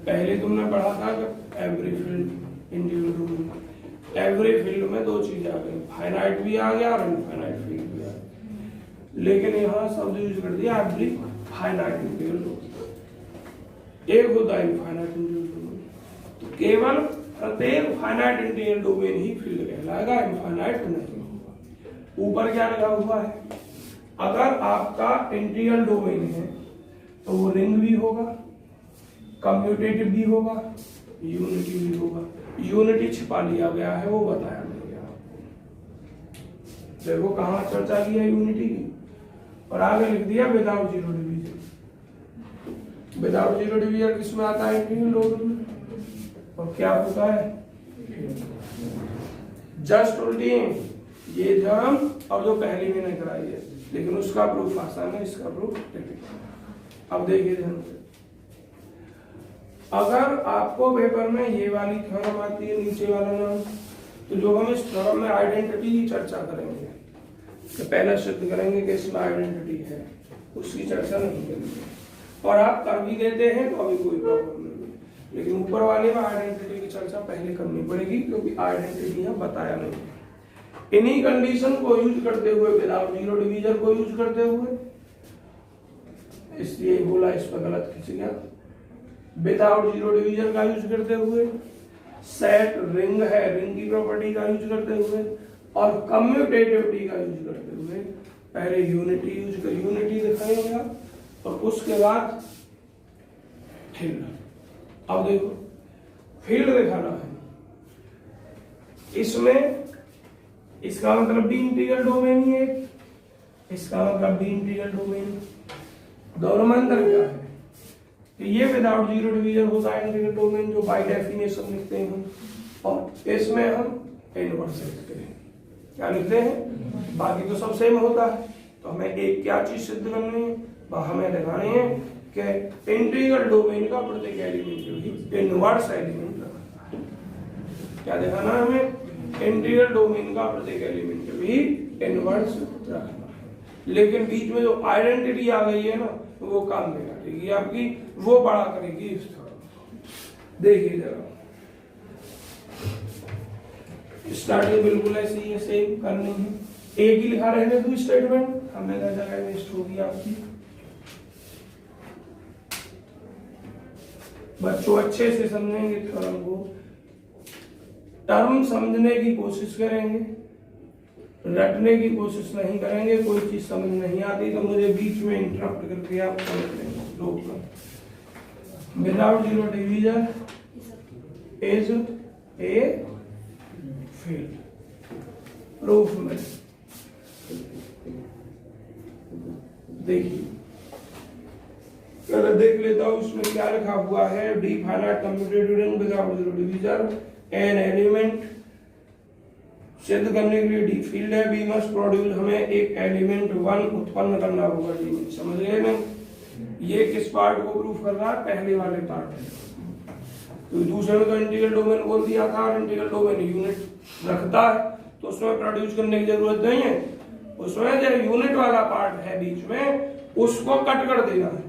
पहले तुमने पढ़ा था कि every field individual domain, every field में दो चीजें आ गई, फाइनाइट भी आ गया और इनफाइनाइट फील्ड भी आ गया। लेकिन यहाँ शब्द यूज कर दिया एवरी फाइनाइट इंडिविजुअल डोमेन, एक होता है इनफाइनाइट इंडिविजुअल डोमेन। तो केवल प्रत्येक फाइनाइट इंडिविजुअल डोमेन ही फील्ड कहलाएगा, इनफाइनाइट नहीं होगा। ऊपर क्या लगा हुआ है, अगर आपका इंटीग्रल डोमेन है तो वो रिंग भी होगा, कम्यूटेटिव भी होगा, यूनिटी भी होगा। यूनिटी छिपा लिया गया है, वो बताया नहीं गया। देखो कहां चर्चा की है यूनिटी की, और आगे लिख दिया without zero division. Without zero division किसमें आता है, इंटीग्रल डोमेन में। और क्या होता है, जस्ट उल्टी ये थ्योरम और जो पहली मैंने कराई है, लेकिन उसका प्रूफ आसान है, इसका प्रूफ डिफिकल्ट। अब देखिए ध्यान से, अगर आपको पेपर में ये वाली थ्योरम आती है, नीचे वाला नाम, तो जो हम इस थ्योरम में आइडेंटिटी की चर्चा करेंगे, तो पहले सिद्ध करेंगे कि इसमें आइडेंटिटी है, उसकी चर्चा नहीं करेंगे। और आप कर भी देते हैं तो अभी कोई प्रॉब्लम नहीं है, लेकिन ऊपर वाले में आइडेंटिटी की चर्चा पहले करनी पड़ेगी, क्योंकि आइडेंटिटी यहाँ बताया नहीं है। इन्हीं कंडीशन को यूज करते हुए, विदाउट जीरो डिवीजन को यूज करते हुए, इसलिए बोला इस पर गलत खिंच गया, विदाउट जीरो डिवीजन का यूज करते हुए, सेट रिंग है, रिंग की प्रॉपर्टी का यूज करते हुए, और कम्यूटेटिविटी का यूज करते हुए पहले यूनिटी यूज कर, यूनिटी दिखाएंगे और उसके बाद फील्ड। अब देखो फील्ड दिखाना है, इसमें इसका मतलब भी इंटीग्रल डोमेन ही है, इसका मतलब भी इंटीग्रल डोमेन, दोनों में अंतर क्या है, तो ये विदाउट जीरो डिवीजन होता है इंटीग्रल डोमेन, जो बाय डेफिनेशन लिखते हैं हम, और इसमें हम इनवर्स लिखते हैं। क्या लिखते हैं, बाकी तो सब सेम होता है। तो हमें एक क्या चीज सिद्ध करनी है, हमें दिखानी है कि इंटीग्रल डोमेन का प्रत्येक एलिमेंट जो है इनवर्स एलिमेंट रखता है। क्या दिखाना है हमें, इंटीग्रल डोमेन का प्रत्येक एलिमेंट भी इनवर्स रखना है। लेकिन बीच में जो आइडेंटिटी आ गई है ना, वो काम नहीं करेगी आपकी, वो बड़ा करेगी इस तरह। देखिए जरा, स्टार्टिंग बिल्कुल ऐसी है, सेम करनी है, एक ही लिखा रहने दो स्टेटमेंट, हमें जगह वेस्ट होगी आपकी। बच्चों अच्छे से समझेंगे थ्योरम को, टर्म समझने की कोशिश करेंगे, रटने की कोशिश नहीं करेंगे। कोई चीज समझ नहीं आती तो मुझे बीच में इंटरप्ट करके आप समझ लेंगे, रोक कर। Without zero division is a field, proof में देखिए, अगर देख लेता हूं उसमें क्या लिखा हुआ है, D finite commutative ring without zero division, an element सिद्ध करने के लिए डी फील्ड है, बी मस्ट प्रोड्यूस, हमें एक एलिमेंट वन उत्पन्न करना होगा डी में। समझ गए ना, ये किस पार्ट को प्रूफ कर रहा है, पहले वाले पार्ट है। तो दूसरे में तो इंटीग्रल डोमेन बोल दिया था, और इंटीग्रल डोमेन यूनिट रखता है, तो उसमें प्रोड्यूस करने की जरूरत नहीं है। उसमें जो यूनिट वाला पार्ट है बीच में, उसको कट कर देना है,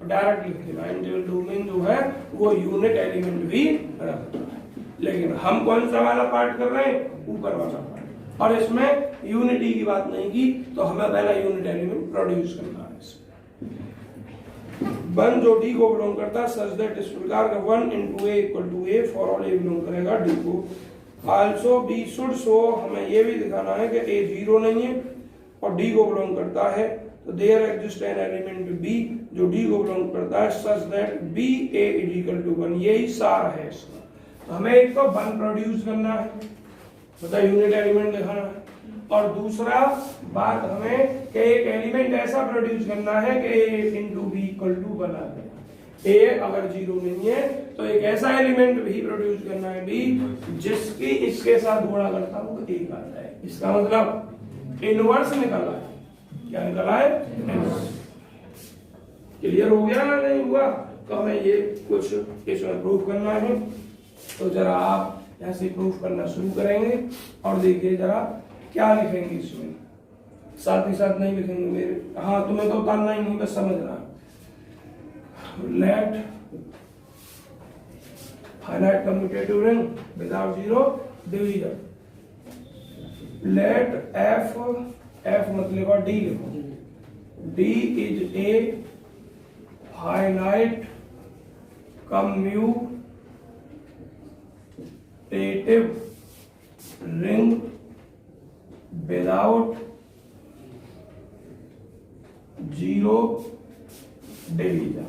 डायरेक्ट लिख देना इंटीग्रल डोमेन जो है वो यूनिट एलिमेंट भी रखता है। लेकिन हम कौन सा वाला पार्ट कर रहे हैं, ऊपर वाला पार्ट, और इसमें यूनिटी की बात नहीं की, तो हमें पहला यूनिट एलिमेंट प्रोड्यूस करना है। वन जो डी को बिलोंग करता है, सच दैट इस प्रकार का 1 into a equal to a, for all A belong करेगा डी को। आल्सो बी शुड शो, हमें ये भी दिखाना है कि ए जीरो नहीं है और डी को बिलोंग करता है, तो there exist an element B जो डी को बिलोंग करता है, such that B A is equal to 1, यही सार है इसका। तो हमें एक तो 1 प्रोड्यूस करना है, मतलब यूनिट एलिमेंट दिखाना है, और दूसरा बात हमें कि एक एलिमेंट ऐसा प्रोड्यूस करना है कि a into B equal to 1 आ जाए। ए अगर जीरो नहीं है तो एक ऐसा एलिमेंट भी प्रोड्यूस करना है बी जिसकी इसके साथ गुणा करता हो तो एक आ जाए। इसका मतलब इनवर्स निकला है। क्या निकला है? क्लियर हो गया ना? नहीं हुआ तो हमें ये कुछ इसमें प्रूफ करना है। तो जरा आप ऐसे प्रूफ करना शुरू करेंगे और देखिए जरा क्या लिखेंगे इसमें, साथ ही साथ नहीं लिखेंगे मेरे, हाँ तुम्हें तो उतारना ही नहीं, बस समझना। Let finite commutative ring without zero division. Let f मत लिखो, d लिखो. D is a finite commutative ring without zero division.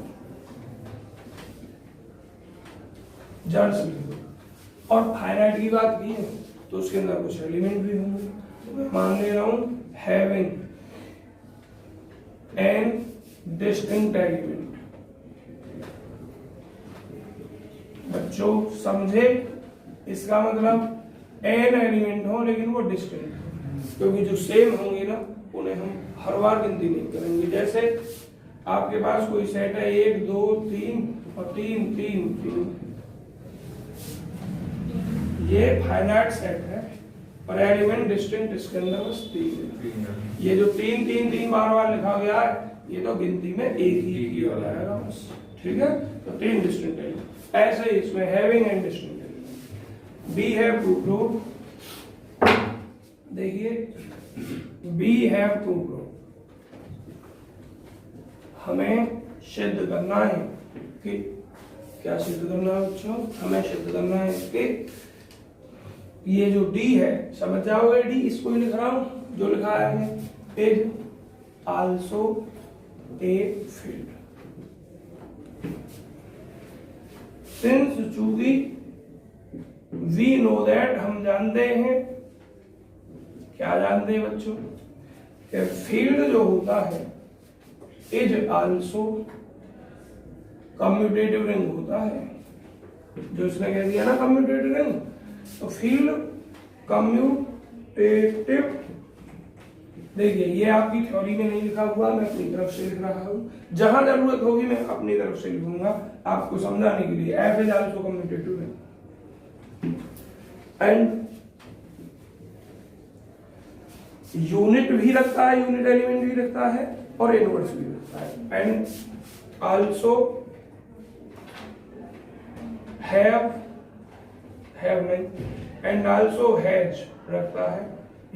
जड़ से और फाइनाइट की बात की है तो उसके अंदर कुछ एलिमेंट भी होंगे. तो मैं मान ले रहा हूं हैविंग एन डिस्टिंक्ट एलिमेंट. बच्चों समझे, इसका मतलब एन एलिमेंट हो लेकिन वो डिस्टिंक्ट, क्योंकि जो सेम होंगे ना उन्हें हम हर बार गिनती नहीं करेंगे. जैसे आपके पास कोई सेट है 1 2 3 और 3 3 3, ये फाइनाइट सेट है और एलिमेंट डिस्टिंक्ट इसके अंदर बस 3 है. ये जो 3 3 3 बार बार लिखा गया है ये तो गिनती में एक ही हो जाएगा बस. ठीक है, तो 3 डिस्टिंक्ट एलिमेंट. ऐसे ही इसमें having N distinct element. We have to prove, देखिए वी हैव टू प्रूव, हमें सिद्ध करना है कि क्या सिद्ध करना है बच्चों, हमें सिद्ध करना है कि ये जो D है, समझ जाओगे D, इसको ही लिख रहा हूं जो लिखा है, is also a field. Since चूंकि वी नो दैट, हम जानते हैं, क्या जानते हैं बच्चों, कि फील्ड जो होता है इज आल्सो कम्यूटेटिव रिंग होता है. जो इसने कह दिया ना कम्यूटेटिव रिंग, तो फील्ड कम्यूटेटिव, देखिए ये आपकी थ्योरी में नहीं लिखा हुआ, मैं अपनी तरफ से लिख रहा हूं. जहां जरूरत होगी मैं अपनी तरफ से लिखूंगा आपको समझाने के लिए. F is also commutative ring and unit भी रखता है, यूनिट एलिमेंट भी रखता है और इनवर्स भी रखता है. एंड आल्सो हैव नहीं, एंड आल्सो हैज रखता है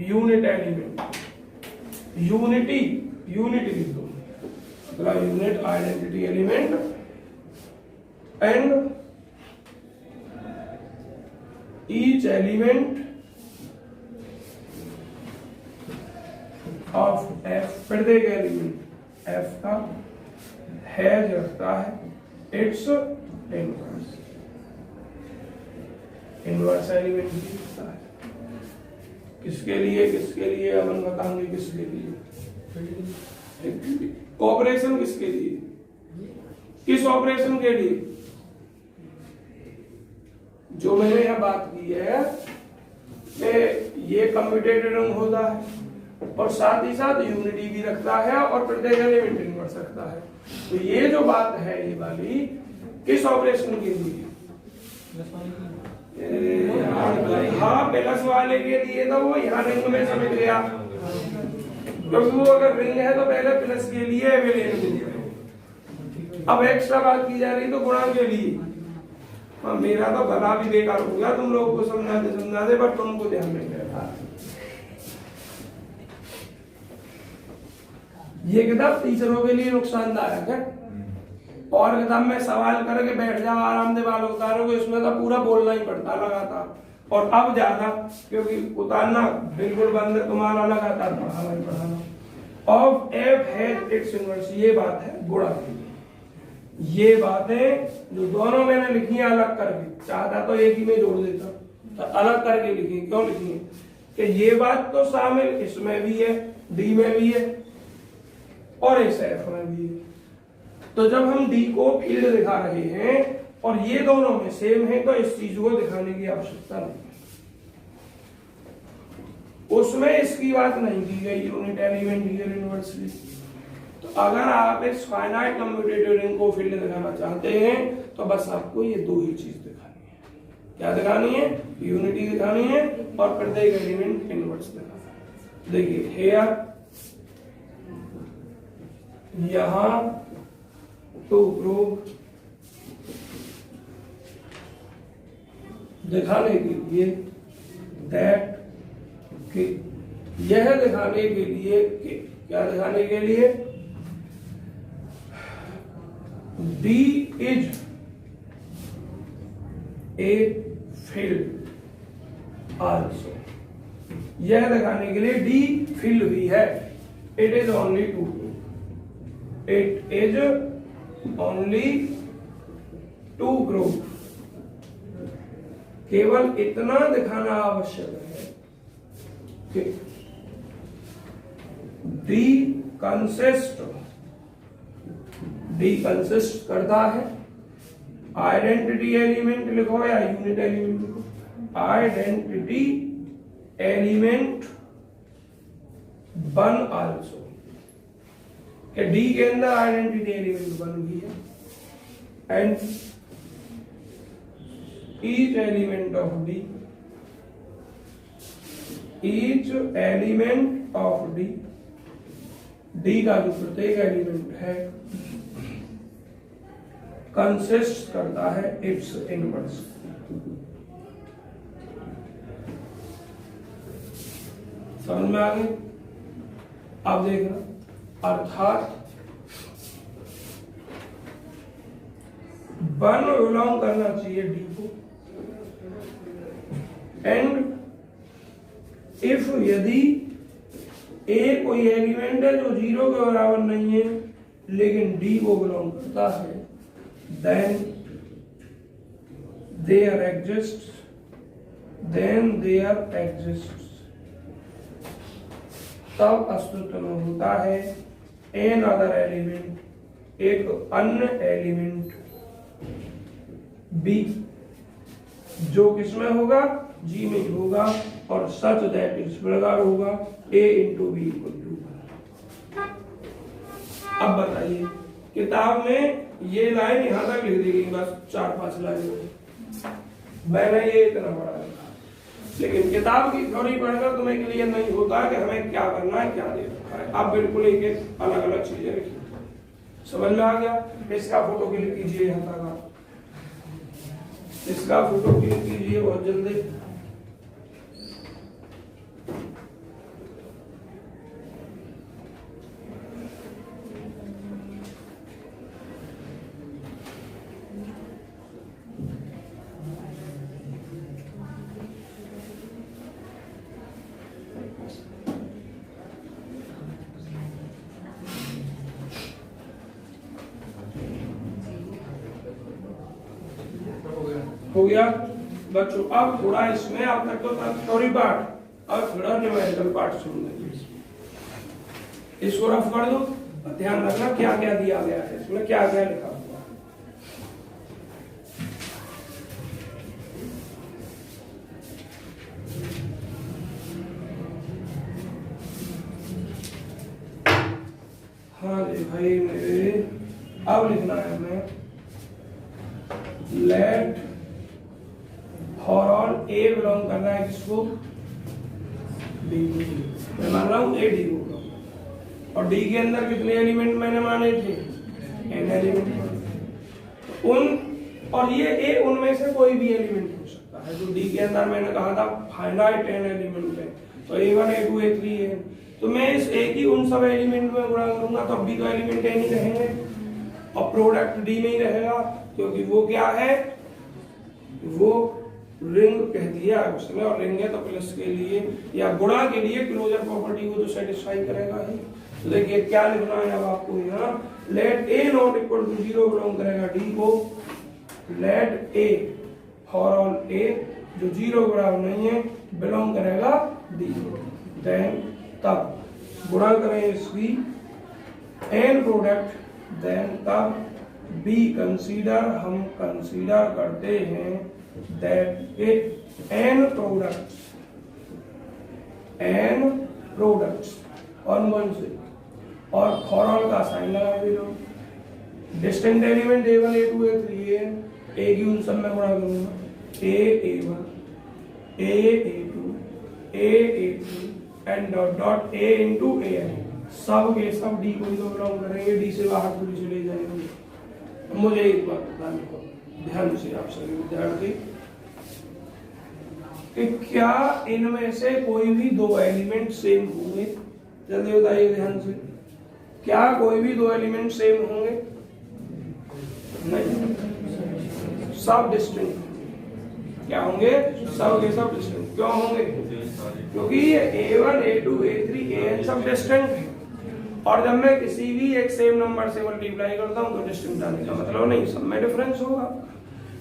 यूनिट एलिमेंट. यूनिटी लिख दो, मतलब unit identity element. And each element of F, प्रत्येक एलिमेंट एफ का हैज रखता है इट्स इनवर्स. इनवर्स एलिमेंट भी रखता है. किसके लिए अपन बताएंगे किसके लिए. ऑपरेशन किसके लिए, किस ऑपरेशन के लिए, जो मैंने यहां बात की है कि ये कम्यूटेटिव रिंग होता है और साथ ही साथ यूनिटी भी रखता है और प्रत्येक एलिमेंट इनवर्स रखता है. तो ये जो बात है ये वाली किस ऑपरेशन के लिए, हाँ प्लस वाले के लिए, तो वो यहाँ रिंग में समझ गया, क्योंकि वो अगर रिंग है तो पहले प्लस के लिए अवेलेबल. अब एक्स्ट्रा बात की जा रही तो गुणा के लिए. मेरा तो गला भी बेकार हो गया तुम लोगों को समझाते पर तुमको ध्यान नहीं रहता. ये किताब टीचरों के लिए नुकसानदायक है. और किताब में सवाल करके बैठ जाओ आराम से बाल उतारोगे, इसमें तो पूरा बोलना ही पड़ता लगातार. और अब ज्यादा, क्योंकि उतारना बिल्कुल बंद है तुम्हारा, लगातार पढ़ाना. Of F has its inverse, ये बात है गुणा की. ये बातें जो दोनों मैंने लिखी है अलग करके, चाहता तो एक ही में जोड़ देता, तो अलग करके लिखी. क्यों लिखी है कि ये बात तो शामिल इसमें भी है, डी में भी है और इस एफ में भी है. तो जब हम डी को फील्ड दिखा रहे हैं और ये दोनों में सेम है तो इस चीज को दिखाने की आवश्यकता नहीं. उसमें इसकी बात नहीं की गई, यूनिट एलिमेंट हियर इनवर्सली. तो अगर आप इस फाइनाइट कम्यूटेटिव रिंग को फील्ड दिखाना चाहते हैं तो बस आपको ये दो ही चीज दिखानी है. क्या दिखानी है, यूनिटी दिखानी है और प्रत्येक एलिमेंट इनवर्स दिखाना है. देखिए हेयर यहां टू प्रूव दिखाने के लिए दैट कि यह दिखाने के लिए कि क्या दिखाने के लिए D is a field also, यह दिखाने के लिए D फील्ड भी है। It is only to, it is only to group, केवल इतना दिखाना आवश्यक है कि D कंसिस्ट करता है, आइडेंटिटी एलिमेंट लिखो या यूनिट एलिमेंट लिखो, आइडेंटिटी एलिमेंट 1 आल्सो, कि D के अंदर आइडेंटिटी एलिमेंट 1 भी है, and each element of D, each element of D का जो प्रत्येक एलिमेंट है कंसिस्ट करता है इट्स इनवर्स। समझ में आ गई? अब देखना, अर्थात 1 बिलोंग करना चाहिए D को, एंड इफ यदि A कोई एलिमेंट है जो 0 के बराबर नहीं है लेकिन D को बिलोंग करता है, then there exists तब अस्तित्व में होता है एन अदर एलिमेंट, एक अन्य एलिमेंट B, जो किसमें होगा, G में होगा, और सच दैट इस प्रकार होगा A into B equal to. अब बताइए, किताब में ये लाइन यहां तक लिख दी गई, बस 4-5 लाइन, मैंने ये इतना पढ़ा है, लेकिन किताब की थ्योरी पढ़कर तुम्हें क्लियर नहीं होता कि हमें क्या करना है, क्या दे रखा है। अब बिल्कुल एक अलग अलग चीजें रखी, समझ में आ गया? इसका फोटो क्लिक कीजिए, यहाँ तक आप इसका फोटो क्लिक कीजिए बहुत जल्दी। हो गया बच्चों? अब थोड़ा इसमें अब तक तो थ्योरी पार्ट, अब थोड़ा न्यूमेरिकल पार्ट सुन लीजिए। इसको रफ कर दो, ध्यान रखना क्या क्या दिया गया है इसमें, क्या क्या लिखा हुआ है। हाँ जी भाई मेरे, अब लिखना है हमें let for all A belong करना है किसको, डी को। मैं मान रहा हूं ए डी को, और डी के अंदर कितने एलिमेंट मैंने माने थे, एन एलिमेंट। उन और ये ए उनमें से कोई भी एलिमेंट हो सकता है। जो डी के अंदर मैंने कहा था फाइनाइट एन एलिमेंट है, तो A1 A2 A3 है, तो मैं इस ए की उन सब एलिमेंट में गुणा करूंगा तब भी तो एलिमेंट एन ही रहेंगे, और प्रोडक्ट डी में ही रहेगा, क्योंकि वो क्या है, वो रिंग कह दिया उसने, और रिंग है तो प्लस के लिए या गुणा के लिए क्लोजर प्रॉपर्टी को तो सेटिस्फाई करेगा ही। तो देखिए क्या लिखना है अब आपको यहाँ, let A not equal to 0 belong करेगा डी को, let A for all A जो 0 बराबर नहीं है बिलोंग करेगा डी को, देन तब गुणा करें इसकी एन प्रोडक्ट, देन तब बी कंसीडर, हम कंसीडर करते हैं that n products on one से, और फॉर ऑल का साइन लगा दे लो, distinct element A1 A2 A3 A की उन सब में गुणा करूंगा, A1 A2 A2 and dot dot A into AN, सब के सब डी को ही तो बिलोंग करेंगे, डी से बाहर पूरी चले जाएंगे। मुझे एक बात बताने को ध्यान से आप सभी विद्यार्थी, कि क्या इनमें से कोई भी दो एलिमेंट सेम होंगे? जल्दी बताइए ध्यान से, क्या कोई भी दो एलिमेंट सेम होंगे? नहीं, सब डिस्टिंक्ट। क्या होंगे? सब के सब डिस्टिंक्ट। क्यों होंगे? क्योंकि ये A1, A2, A3, AN सब डिस्टिंक्ट है, और जब मैं किसी भी एक सेम नंबर से मल्टीप्लाई करता हूं तो डिस्टिंक्ट आने का मतलब नहीं, सब में डिफरेंस होगा।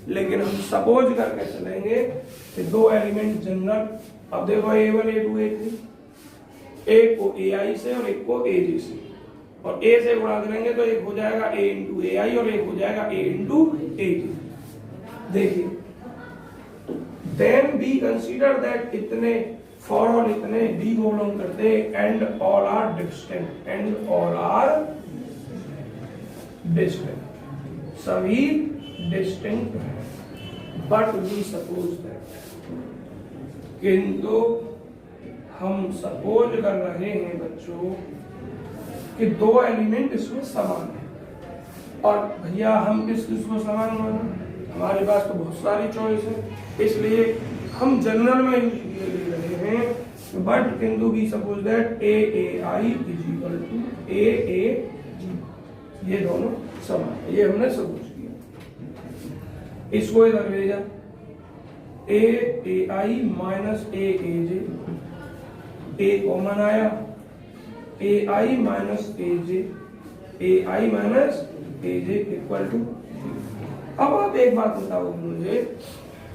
लेकिन हम सपोज करके चलेंगे कि दो एलिमेंट जनरल, अब देखो A1, A2, A3, एक को AI से और एक को AG से, और A से गुणा करेंगे तो एक हो जाएगा A इंटू AI और एक हो जाएगा A इंटू AG। देखिए, देन बी कंसीडर दैट इतने फॉर ऑल इतने बी को बिलोंग करते and all are distinct, and all are distinct, सभी डिस्टिंक्ट है। बट वी सपोज दैट, किंतु हम सपोज कर रहे हैं बच्चों कि दो एलिमेंट इसमें समान है, और भैया हम किसको समान माना? हमारे पास तो बहुत सारी चॉइस है, इसलिए हम जनरल में ले रहे हैं। बट किंतु we suppose that AAI is equal to AAG, ये दोनों समान है, ये हमने सपोज किया। इसको इधर भेजा, AAI minus AAJ, A common आया, AI minus AJ, AI minus AJ equal to. अब आप एक बात बताओ मुझे,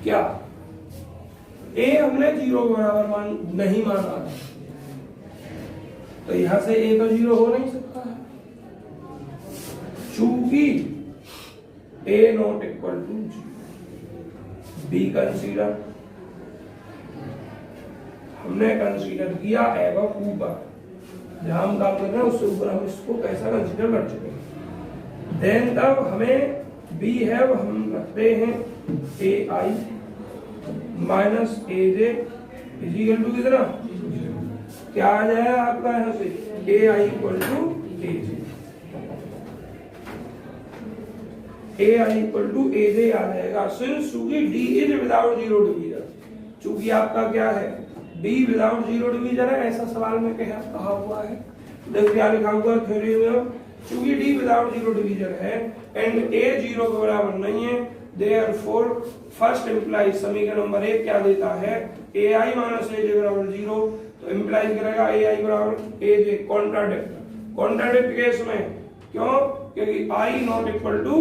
क्या A हमने 0 के बराबर नहीं माना था, तो यहां से A तो 0 हो नहीं सकता है, चूंकि A not equal to 0। We consider, हमने कंसीडर किया एवं ऊपर, जहां हम काम कर रहे हैं उससे ऊपर हम इसको कैसा कंसीडर कर चुके हैं। देन तब हमें बी है वो हम रखते हैं AI minus AJ is equal to कितना? क्या आ जाएगा आपका यहां से? AI equal to AJ, AI equal to AJ आ जाएगा। सिंस चूंकि D is without zero division, चूंकि आपका क्या है D विदाउट जीरो डिवीजन है, ऐसा सवाल में कहा हुआ है। देखो क्या लिखा हुआ है थ्योरी में, चूंकि D विदाउट जीरो डिवीजन है एंड A 0 के बराबर नहीं है, देयरफॉर फर्स्ट इंप्लाइज समीकरण नंबर 1 क्या देता है? AI माइनस AJ बराबर 0, तो इंप्लाइज करेगा AI बराबर AJ। कॉन्ट्राडिक्ट केस में क्यों? क्योंकि I not equal to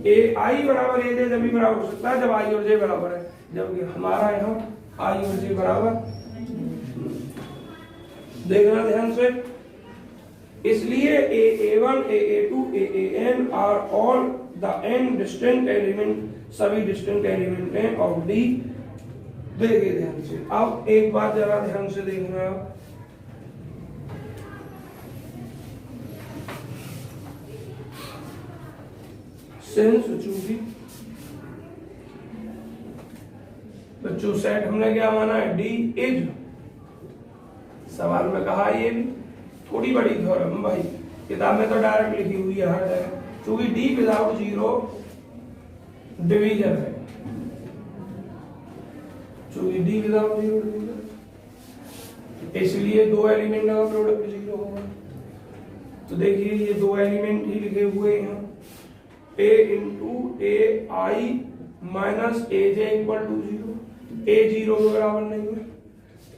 AI बराबर AJ जब भी बराबर हो सकता है जब I और J बराबर है, जबकि हमारा यहाँ I और J बराबर। देखना ध्यान से, इसलिए AA1, AA2, AAN are all the n distinct element, सभी डिस्टिंक्ट एलिमेंट हैं ऑफ D। देखिए ध्यान से, अब एक बात जरा ध्यान से देखना, सिंस चूंकि बच्चों सेट हमने क्या माना है? D इज, सवाल में कहा ये भी थोड़ी बड़ी थ्योरम भाई, किताब में तो डायरेक्ट लिखी हुई है हर जगह, क्योंकि D विदाउट जीरो डिवीजन है, चूंकि D विदाउट जीरो डिवीजन, इसलिए दो एलिमेंट का प्रोडक्ट 0 होगा। तो देखिए ये दो एलिमेंट ही लिखे हुए हैं, A into AI minus AJ equal to 0, A 0 के बराबर नहीं है,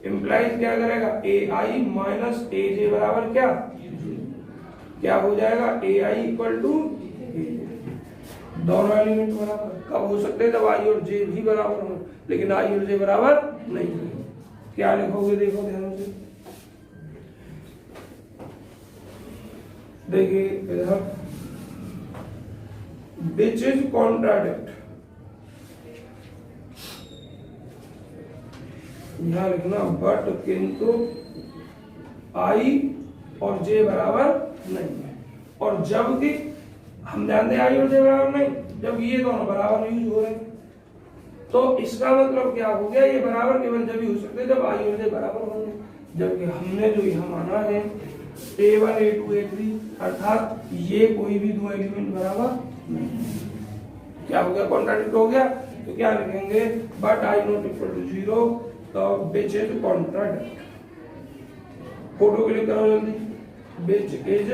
इंप्लाइज क्या करेगा? AI माइनस AJ बराबर क्या हो जाएगा? AI इक्वल टू, दोनों एलिमेंट बराबर कब हो सकते हैं? जब I और J भी बराबर हो, लेकिन I और J बराबर नहीं है। क्या लिखोगे? देखो ध्यान से, देखिए इधर which is contradict, यहां लिखना बट किंतु I और J बराबर नहीं है, और जबकि हम जानते हैं I और J बराबर नहीं, जब ये दोनों बराबर यूज हो रहे हैं, तो इसका मतलब क्या हो गया? ये बराबर केवल जब ही हो सकते हैं जब I और J बराबर होंगे, जबकि हमने जो यहाँ माना है A1, A2, A3, अर्थात ये कोई भी दो एलिमेंट बराबर नहीं। क्या हो गया, कॉन्ट्राडिक्ट हो गया। तो क्या लिखेंगे, but I not equal to 0 तो which is contradict. Photo click करो जल्दी, which is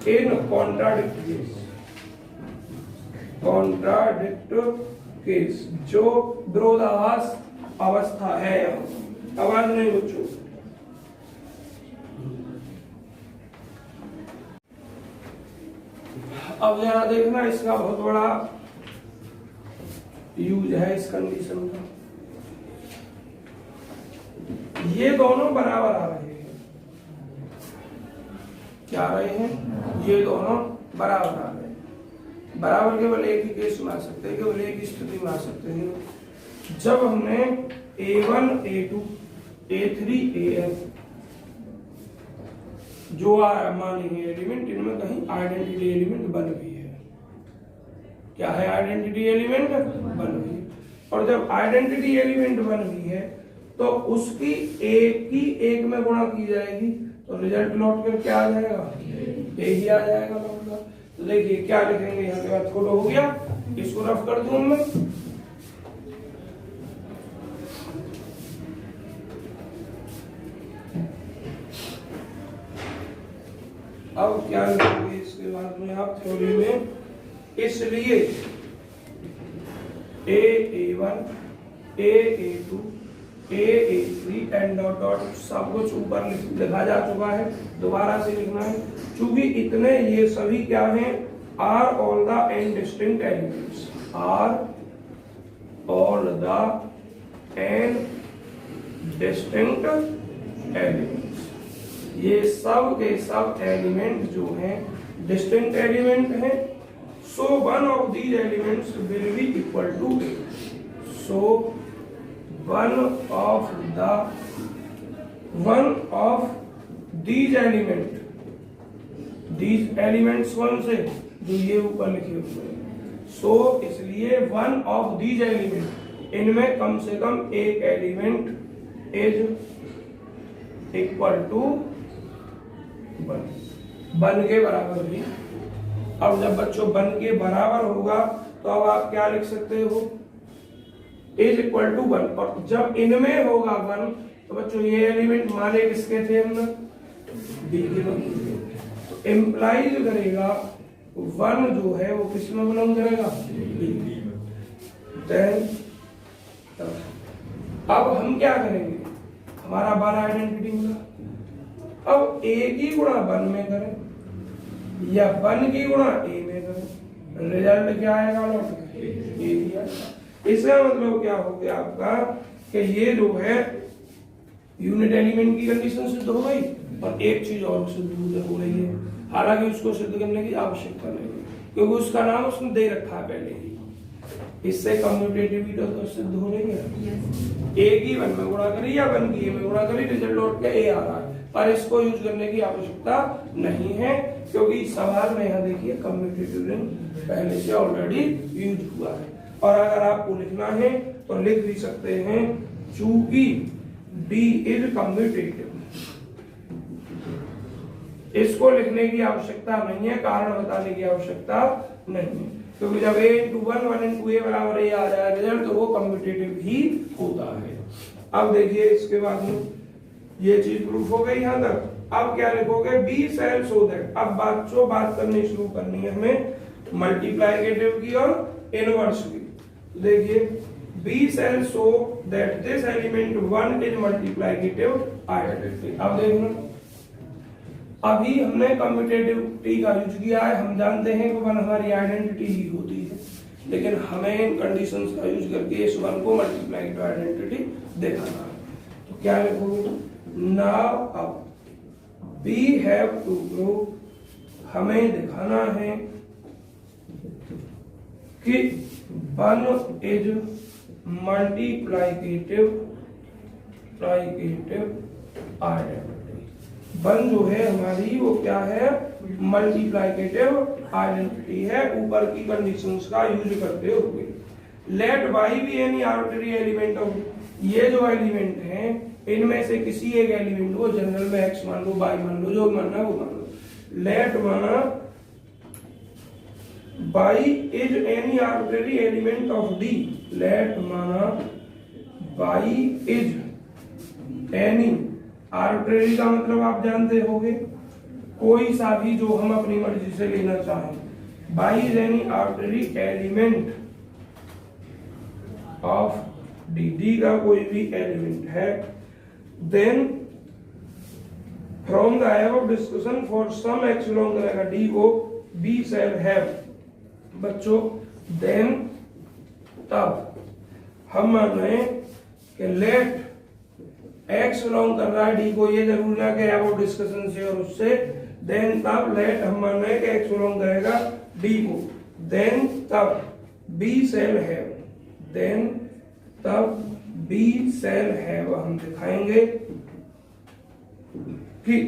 in contradict case, contradict case जो विरोधाभास अवस्था है। आवाज नहीं बच्चों। अब जरा देखना, इसका बहुत बड़ा यूज है इस कंडीशन का। ये दोनों बराबर आ रहे हैं, क्या आ रहे हैं, ये दोनों बराबर आ रहे हैं। बराबर केवल एक ही केस में आ सकते हैं, केवल एक ही स्थिति में आ सकते हैं, जब हमने A1 A2 A3 AN जो माने एलिमेंट, इनमें कहीं आइडेंटिटी एलिमेंट बन गई है। क्या है, आइडेंटिटी एलिमेंट बन गई। और जब आइडेंटिटी एलिमेंट बन गई है तो उसकी एक ही एक में गुणा की जाएगी, तो रिजल्ट लौट कर क्या आ जाएगा, यही आ जाएगा लौट कर। तो देखिए क्या लिखेंगे, यहाँ के बाद फोटो हो गया, इसको रफ कर दूं मैं। अब क्या लिखेंगे इसके बाद में आप थ्योरी में, इसलिए A1 A2 A3 and dot dot सब कुछ ऊपर लिखा जा चुका है, दोबारा से लिखना है। चूंकि इतने ये सभी क्या हैं, are all the N distinct elements, are all the N distinct elements, ये सब के सब एलिमेंट जो हैं डिस्टिंक्ट एलिमेंट हैं। So one of these elements will be equal to A. So one of these elements कौन से, जो ये ऊपर लिखे हुए हैं। सो इसलिए वन ऑफ दीज एलिमेंट, इनमें कम से कम एक element is equal to one के बराबर भी। अब जब बच्चों वन के बराबर होगा तो अब आप क्या लिख सकते हो, इज इक्वल टू 1। और जब इनमें होगा 1 तो बच्चों ये एलिमेंट माने किसके थे, हमने डी के बने। तो इम्प्लाइज करेगा 1 जो है वो किस में बिलोंग करेगा, देन अब हम क्या करेंगे, हमारा 12 आइडेंटिटी मिला। अब ए की गुणा 1 में करें या 1 की गुणा ए में करें, रिजल्ट क्या आएगा, लौट ए ही आएगा। इसका मतलब क्या हो गया आपका कि ये जो है यूनिट एलिमेंट की कंडीशन सिद्ध हो गई और एक चीज और सिद्ध हो रही है, हालांकि उसको सिद्ध करने की आवश्यकता नहीं है क्योंकि उसका नाम उसने दे रखा है पहले ही। इससे कम्यूटेटिविटी तो सिद्ध हो रही है। ए की 1 में गुणा करी या 1 की ए में गुणा करी, रिजल्ट लौट के ए आ रहा है, पर इसको यूज करने की आवश्यकता नहीं है क्योंकि सवाल में यहाँ देखिए कम्यूटेटिव रिंग पहले से ऑलरेडी यूज हुआ है। और अगर आपको लिखना है तो लिख भी सकते हैं, चूंकि D इज कम्यूटेटिव, इसको लिखने की आवश्यकता नहीं है, कारण बताने की आवश्यकता नहीं है क्योंकि जब A into 1 1 into A बराबर A आ जाए रिजल्ट तो वो कम्यूटेटिव ही होता है। अब देखिए इसके बाद में ये चीज प्रूफ हो गई यहाँ तक। अब क्या लिखोगे, बी सेल सो दैट। अब बात करनी शुरू करनी है हमें मल्टीप्लाइकेटिव की और इनवर्स की। देखिए B cell so that this element 1 is multiplicative identity. अब देखना, अभी हमने कम्यूटेटिविटी का यूज किया है, हम जानते हैं कि 1 हमारी आइडेंटिटी ही होती है, लेकिन हमें इन कंडीशंस का यूज करके इस 1 को मल्टीप्लाइकेटिव आइडेंटिटी दिखाना है। तो क्या लिखोगे, नाउ अब वी हैव टू प्रूव, हमें दिखाना है कि 1 इज मल्टीप्लाइकेटिव आइडेंटिटी। 1 जो है हमारी वो क्या है, मल्टीप्लाइकेटिव आइडेंटिटी है ऊपर की कंडीशंस का यूज करते हुए। लेट y भी एनी आर्बिट्रेरी एलिमेंट ऑफ, ये जो एलिमेंट हैं इनमें से किसी एक एलिमेंट को जनरल में x मान लो, y मान लो, जो मानना वो मान लो। लेट माना Y is any arbitrary element of D, let माना बाई इज एनी, आर्बिट्रेरी का मतलब आप जानते होंगे कोई सा भी जो हम अपनी मर्जी से लेना चाहें, Y is any arbitrary element of D, D का कोई भी एलिमेंट है, then from the above discussion for some X belong करेगा डी को बी शैल हैव, बच्चों देन तब हम मान रहे हैं कि लेट एक्स बिलोंग कर रहा है डी को, ये जरूर ना कि अबव डिस्कशन से और उससे, देन तब लेट हम मान रहे हैं कि एक्स बिलोंग करेगा डी को, देन तब बी शैल हैव, देन तब बी शैल हैव हम दिखाएंगे। ठीक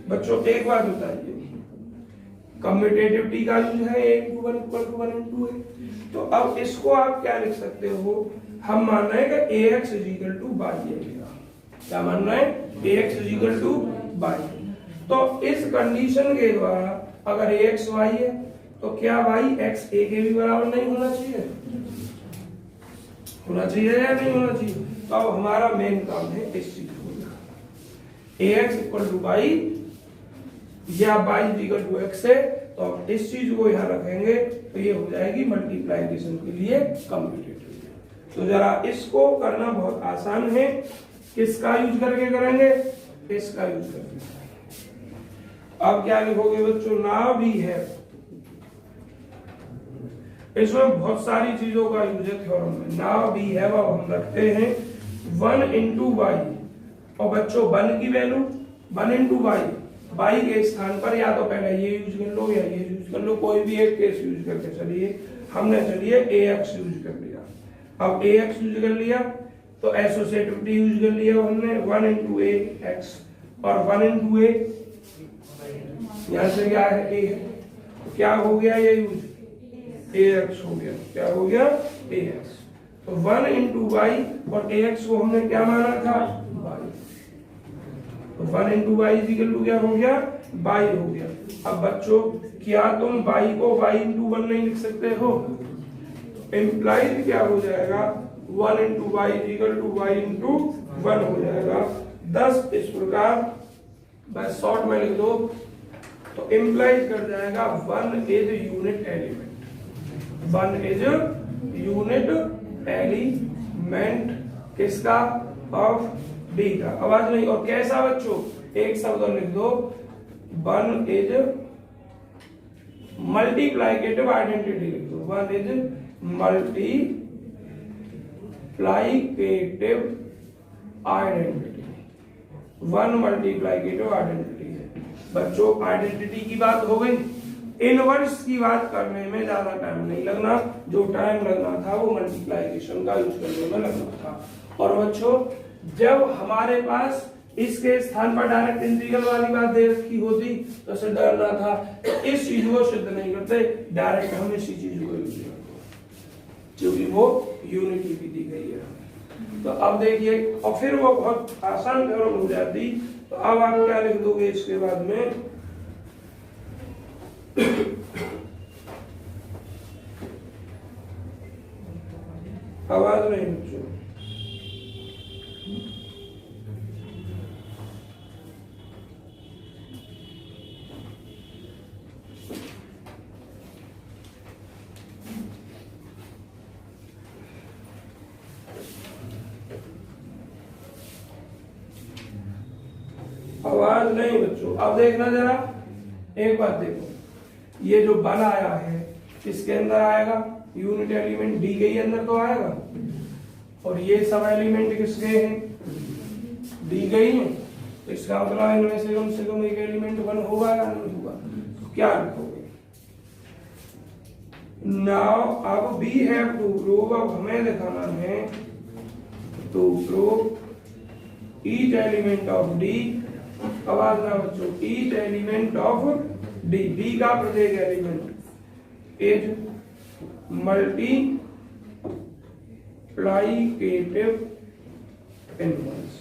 बच्चों एक बात बताइए, कम्यूटेटिव टी का यूज है a × 1 = 1 × a, तो अब इसको आप क्या लिख सकते हो, हम मान रहे हैं कि ax = y है, क्या मान रहे हैं ax = y, तो इस कंडीशन के द्वारा अगर ax y है तो क्या y x a के भी बराबर नहीं होना चाहिए, होना चाहिए या नहीं होना चाहिए, तो अब हमारा मेन काम है इस चीज को लिखना, ax = y या y = x है, तो अब इस चीज को यहां रखेंगे तो ये हो जाएगी मल्टीप्लाइकेशन के लिए कम्यूटेटिव। तो जरा इसको करना बहुत आसान है, किसका यूज करके करेंगे, इसका यूज करके करेंगे। अब क्या लिखोगे बच्चों, ना भी है, इसमें बहुत सारी चीजों का यूज है थ्योरम में, ना भी है अब हम रखते हैं 1 × y, और बच्चों 1 की वैल्यू 1 × y, y के स्थान पर या तो पहले ये यूज कर लो या ये यूज कर लो, कोई भी एक केस यूज करके चलिए, हमने चलिए ax यूज कर लिया, अब ax यूज कर लिया तो एसोसिएटिविटी यूज कर लिया हमने 1 × ax, और 1 × a यहां से क्या है a है, तो क्या हो गया ये यूज ax हो गया, क्या हो गया ax, तो 1 × y और ax को हमने क्या माना था y, तो 1 × y = क्या हो गया y हो गया। अब बच्चों क्या तुम y को y × 1 नहीं लिख सकते हो, इम्प्लाइड क्या हो जाएगा 1 × y = y × 1 हो जाएगा। 10 इस प्रकार बस शॉर्ट में लिख दो, तो इम्प्लाइज कर जाएगा 1 is unit element, 1 is unit element किसका, ऑफ डी का, आवाज नहीं, और कैसा बच्चों, एक शब्द और लिख दो 1 इज मल्टीप्लाइकेटिव आइडेंटिटी लिख दो, 1 is multiplicative identity, 1 multiplicative identity है। बच्चों आइडेंटिटी की बात हो गई, इनवर्स की बात करने में ज्यादा टाइम नहीं लगना, जो टाइम लगना था वो मल्टीप्लाइकेशन का यूज करने में लगना था। और बच्चों जब हमारे पास इसके स्थान पर डायरेक्ट इंटीग्रल वाली बात दे रखी होती तो उसे डरना था, तो इस चीज को सिद्ध नहीं करते, डायरेक्ट हम इसी चीज को यूज करते क्योंकि वो यूनिटी भी दी गई है। तो अब देखिए, और फिर वो बहुत आसान थ्योरम हो जाती, तो अब आप क्या लिख दोगे इसके बाद में, आवाज नहीं बच्चों, आवाज नहीं बच्चों। अब देखना जरा एक बात देखो, ये जो बल आया है किसके अंदर आएगा, यूनिट एलिमेंट डी के अंदर तो आएगा, और ये सब एलिमेंट किसके हैं, डी गई है, तो इसका मतलब इनमें से कम एक एलिमेंट 1 होगा या नहीं होगा, तो क्या लिखोगे, नाउ अब वी हैव टू प्रूव, अब हमें दिखाना है to prove each element of D, आवाज ना बच्चों, each element of D, D का प्रत्येक एलिमेंट इज मल्टीप्लाइकेटिव इनवर्स।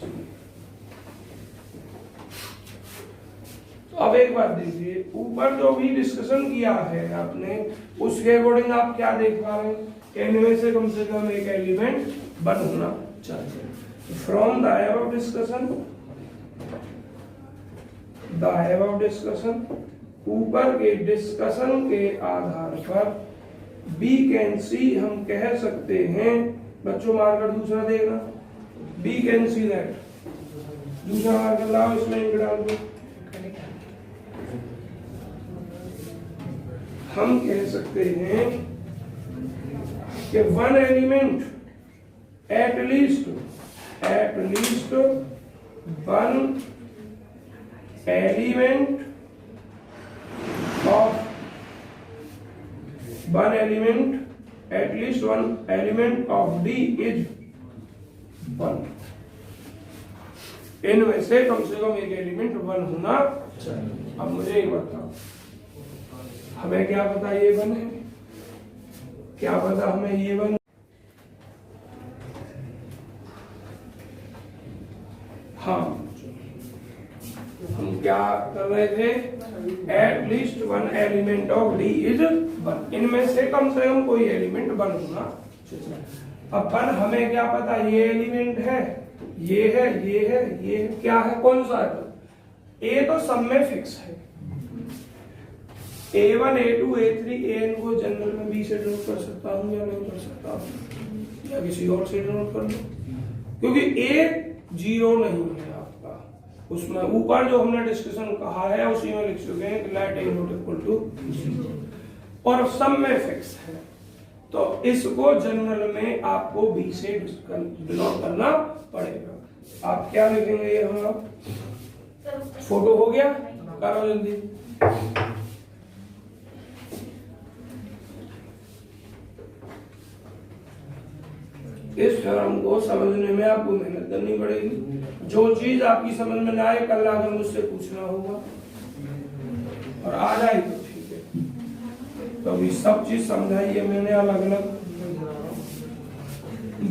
तो अब एक बात देखिए, ऊपर जो भी डिस्कशन किया है आपने उसके अकॉर्डिंग आप क्या देख पा रहे हैं, इनमें से कम एक एलिमेंट वन होना चाहिए। फ्रॉम द अबव डिस्कशन, ऊपर के डिस्कशन के आधार पर बी कैन सी, हम कह सकते हैं बच्चों, मार्कर दूसरा देखना, बी कैन सी दैट, दूसरा मार्कर लाओ इसमें इंक डाल दो। हम कह सकते हैं कि one element eight least one element of one element, at least one element of D is one, इनमें से कम एक एलिमेंट वन होना चाहिए। अब मुझे एक बताओ, हमें क्या पता ये वन है, क्या पता हमें ये वन, हाँ हम क्या कर रहे थे, eight least one element of D is one, इनमें से कम कोई एलिमेंट वन होना चाहिए। अब वन हमें क्या पता, ये एलिमेंट है, ये है, ये है, ये है, क्या है, कौन सा है, ए तो सब में फिक्स है, A1 A2 A3 AN को जनरल में बी से डिनोट कर सकता हूँ या नहीं कर सकता हूँ, या किसी और से डिनोट कर लो, क्योंकि A जीरो नहीं है आपका, उसमें ऊपर जो हमने डिस्कशन कहा है उसी में लिख चुके हैं कि let A not equal to zero, और सब में फिक्स है, तो इसको जनरल में आपको बी से डिनोट करना पड़ेगा। आप क्या लिखेंगे, ये हम फोटो हो गया, करो जल्दी। इस थ्योरम को समझने में आपको मेहनत करनी पड़ेगी, जो चीज आपकी समझ में ना आए कल आकर मुझसे पूछना होगा, और आ जाए तो ठीक है। तो अभी सब चीज समझाई है मैंने, अलग अलग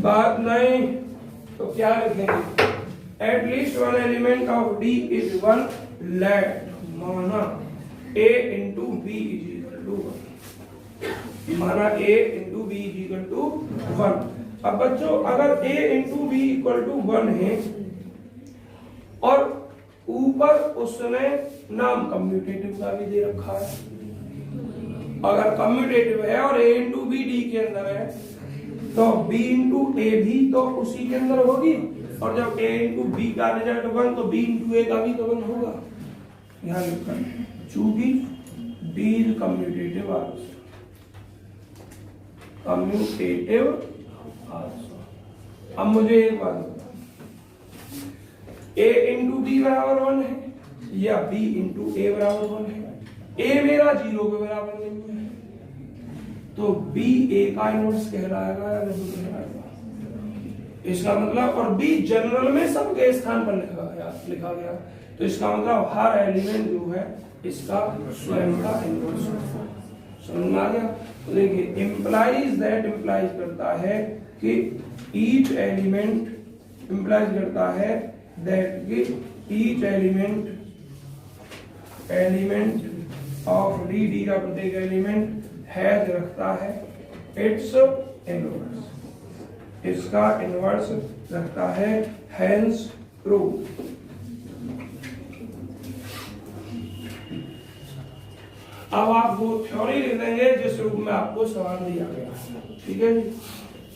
बात नहीं तो क्या लिखेंगे, at least one element of D is one, let माना a into B is equal to one, माना a into B is equal to one. अब बच्चों अगर a into B equal to one है और ऊपर उसने नाम कम्यूटेटिव का भी दे रखा है, अगर कम्यूटेटिव है और a इंटू बी डी के अंदर है तो b इंटू ए भी तो उसी के अंदर होगी, और जब a इंटू बी का रिजल्ट वन तो b इंटू ए का भी तो वन होगा, यहाँ लिखा है चूंकि d is commutative also, commutative also. अब मुझे एक बात बताओ, a इंटू बी बराबर वन है या b इंटू ए बराबर वन है, a मेरा जीरो के बराबर नहीं है तो b a का इनवर्स कहलाएगा या नहीं कहलाएगा, इसका मतलब, और b जनरल में सबके स्थान पर लिखा गया, तो इसका मतलब हर एलिमेंट जो है इसका स्वयं का इनवर्स समझ में आ गया। तो देखिए इंप्लाइज दैट, इंप्लाइज करता है कि ईच एलिमेंट, इंप्लाइज करता है दैट कि each element of D, D का प्रत्येक एलिमेंट हैज रखता है इट्स इनवर्स, इसका इनवर्स रखता है, हेंस प्रूव। अब आप वो थ्योरी लिख देंगे जिस रूप में आपको सवाल दिया गया, ठीक है जी।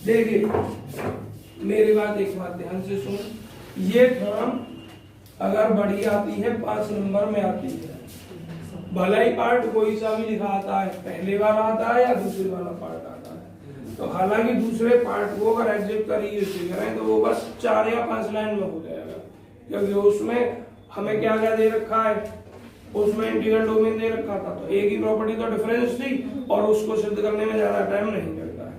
देखिए मेरी बात, एक बात ध्यान से सुन, ये थ्योरम अगर बड़ी आती है 5 नंबर में आती है, भला ही पार्ट कोई सा भी लिखा आता है, पहले वाला आता है या दूसरे वाला पार्ट आता है, तो हालांकि दूसरे पार्ट को अगर एग्जिट करिए करें तो वो बस 4 या 5 लाइन में हो जाएगा, क्योंकि उसमें हमें क्या क्या दे रखा है, उसमें इंटीग्रल डोमेन दे रखा था, तो एक ही प्रॉपर्टी तो डिफरेंस थी और उसको सिद्ध करने में ज्यादा टाइम नहीं लगता है,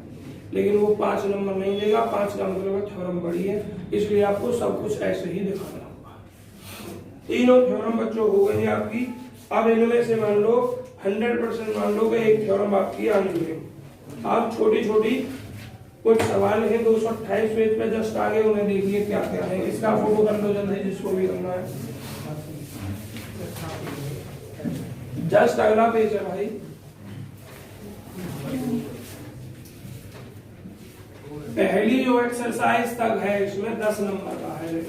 लेकिन वो 5 नंबर नहीं देगा, 5 का मतलब थ्योरम बड़ी है, इसलिए आपको सब कुछ ऐसे ही दिखाना होगा। तीनों थ्योरम बच्चों हो गई आपकी। अब इनमें से मान लो 100% मान लो कि एक थ्योरम आपकी आनी है, आप छोटी छोटी कुछ सवाल है 228 पेज पे जस्ट आगे, उन्हें देखिए क्या क्या है, इसका फोटो कर लो जल्दी जिसको भी करना है। जस्ट अगला पेज है भाई। पहली जो एक्सरसाइज तक है इसमें 10 नंबर का है,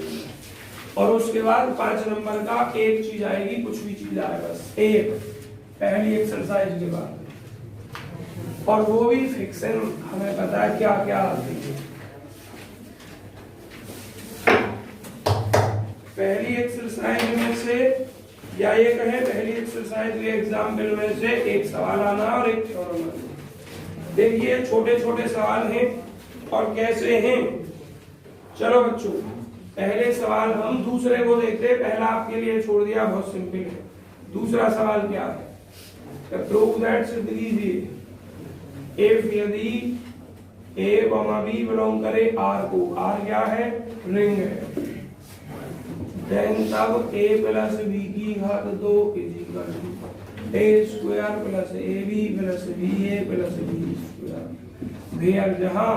और उसके बाद 5 नंबर का एक चीज आएगी, कुछ भी चीज आए बस एक, पहली एक्सरसाइज के बाद, और वो भी फिक्शन हमें पता है क्या क्या आती है। पहली एक्सरसाइज में से, या ये कहें पहली एक्सरसाइज के एग्जाम्पल में से एक सवाल आना और एक थ्योरम आना। देखिए छोटे छोटे सवाल हैं और कैसे हैं। चलो बच्चों, पहले सवाल हम दूसरे को देखते हैं, पहला आपके लिए छोड़ दिया, बहुत सिंपल है। दूसरा सवाल क्या है? प्रूव दैट, सिद्ध कीजिए इफ यदि ए कॉमा बी बिलोंग करे आर को, आर क्या है? रिंग है। देन तब a प्लस बी की घात 2 is equal to A square plus A B plus B A plus B square, where जहां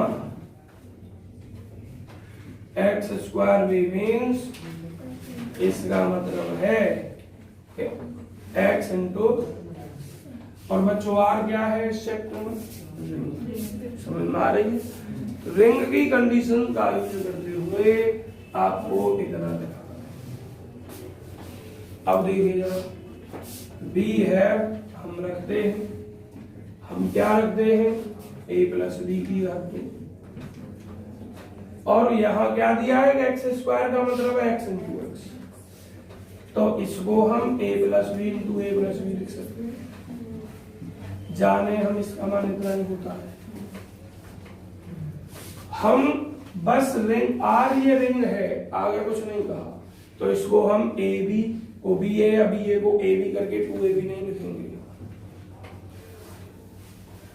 एक्स स्क्वायर भी मीन्स, इसका मतलब है एक्स इंटू, और बच्चों आर क्या है इस चैप्टर में? समझ में आ रही है? रिंग की कंडीशन का यूज करते हुए आपको इतना दिखा। अब देखिए जरा, बी है, हम रखते हैं, हम क्या रखते हैं? ए प्लस बी की घात 2, और यहां क्या दिया है? एक्स स्क्वायर का मतलब है एक्स इंटू एक्स, तो इसको हम ए plus B into A plus B लिख सकते हैं। जाने हम इसका मान इतना नहीं होता है, हम बस रिंग आर, ये रिंग है, आगे कुछ नहीं कहा, तो इसको हम ए बी को बी ए या बी ए को ए बी करके 2ab नहीं लिखेंगे।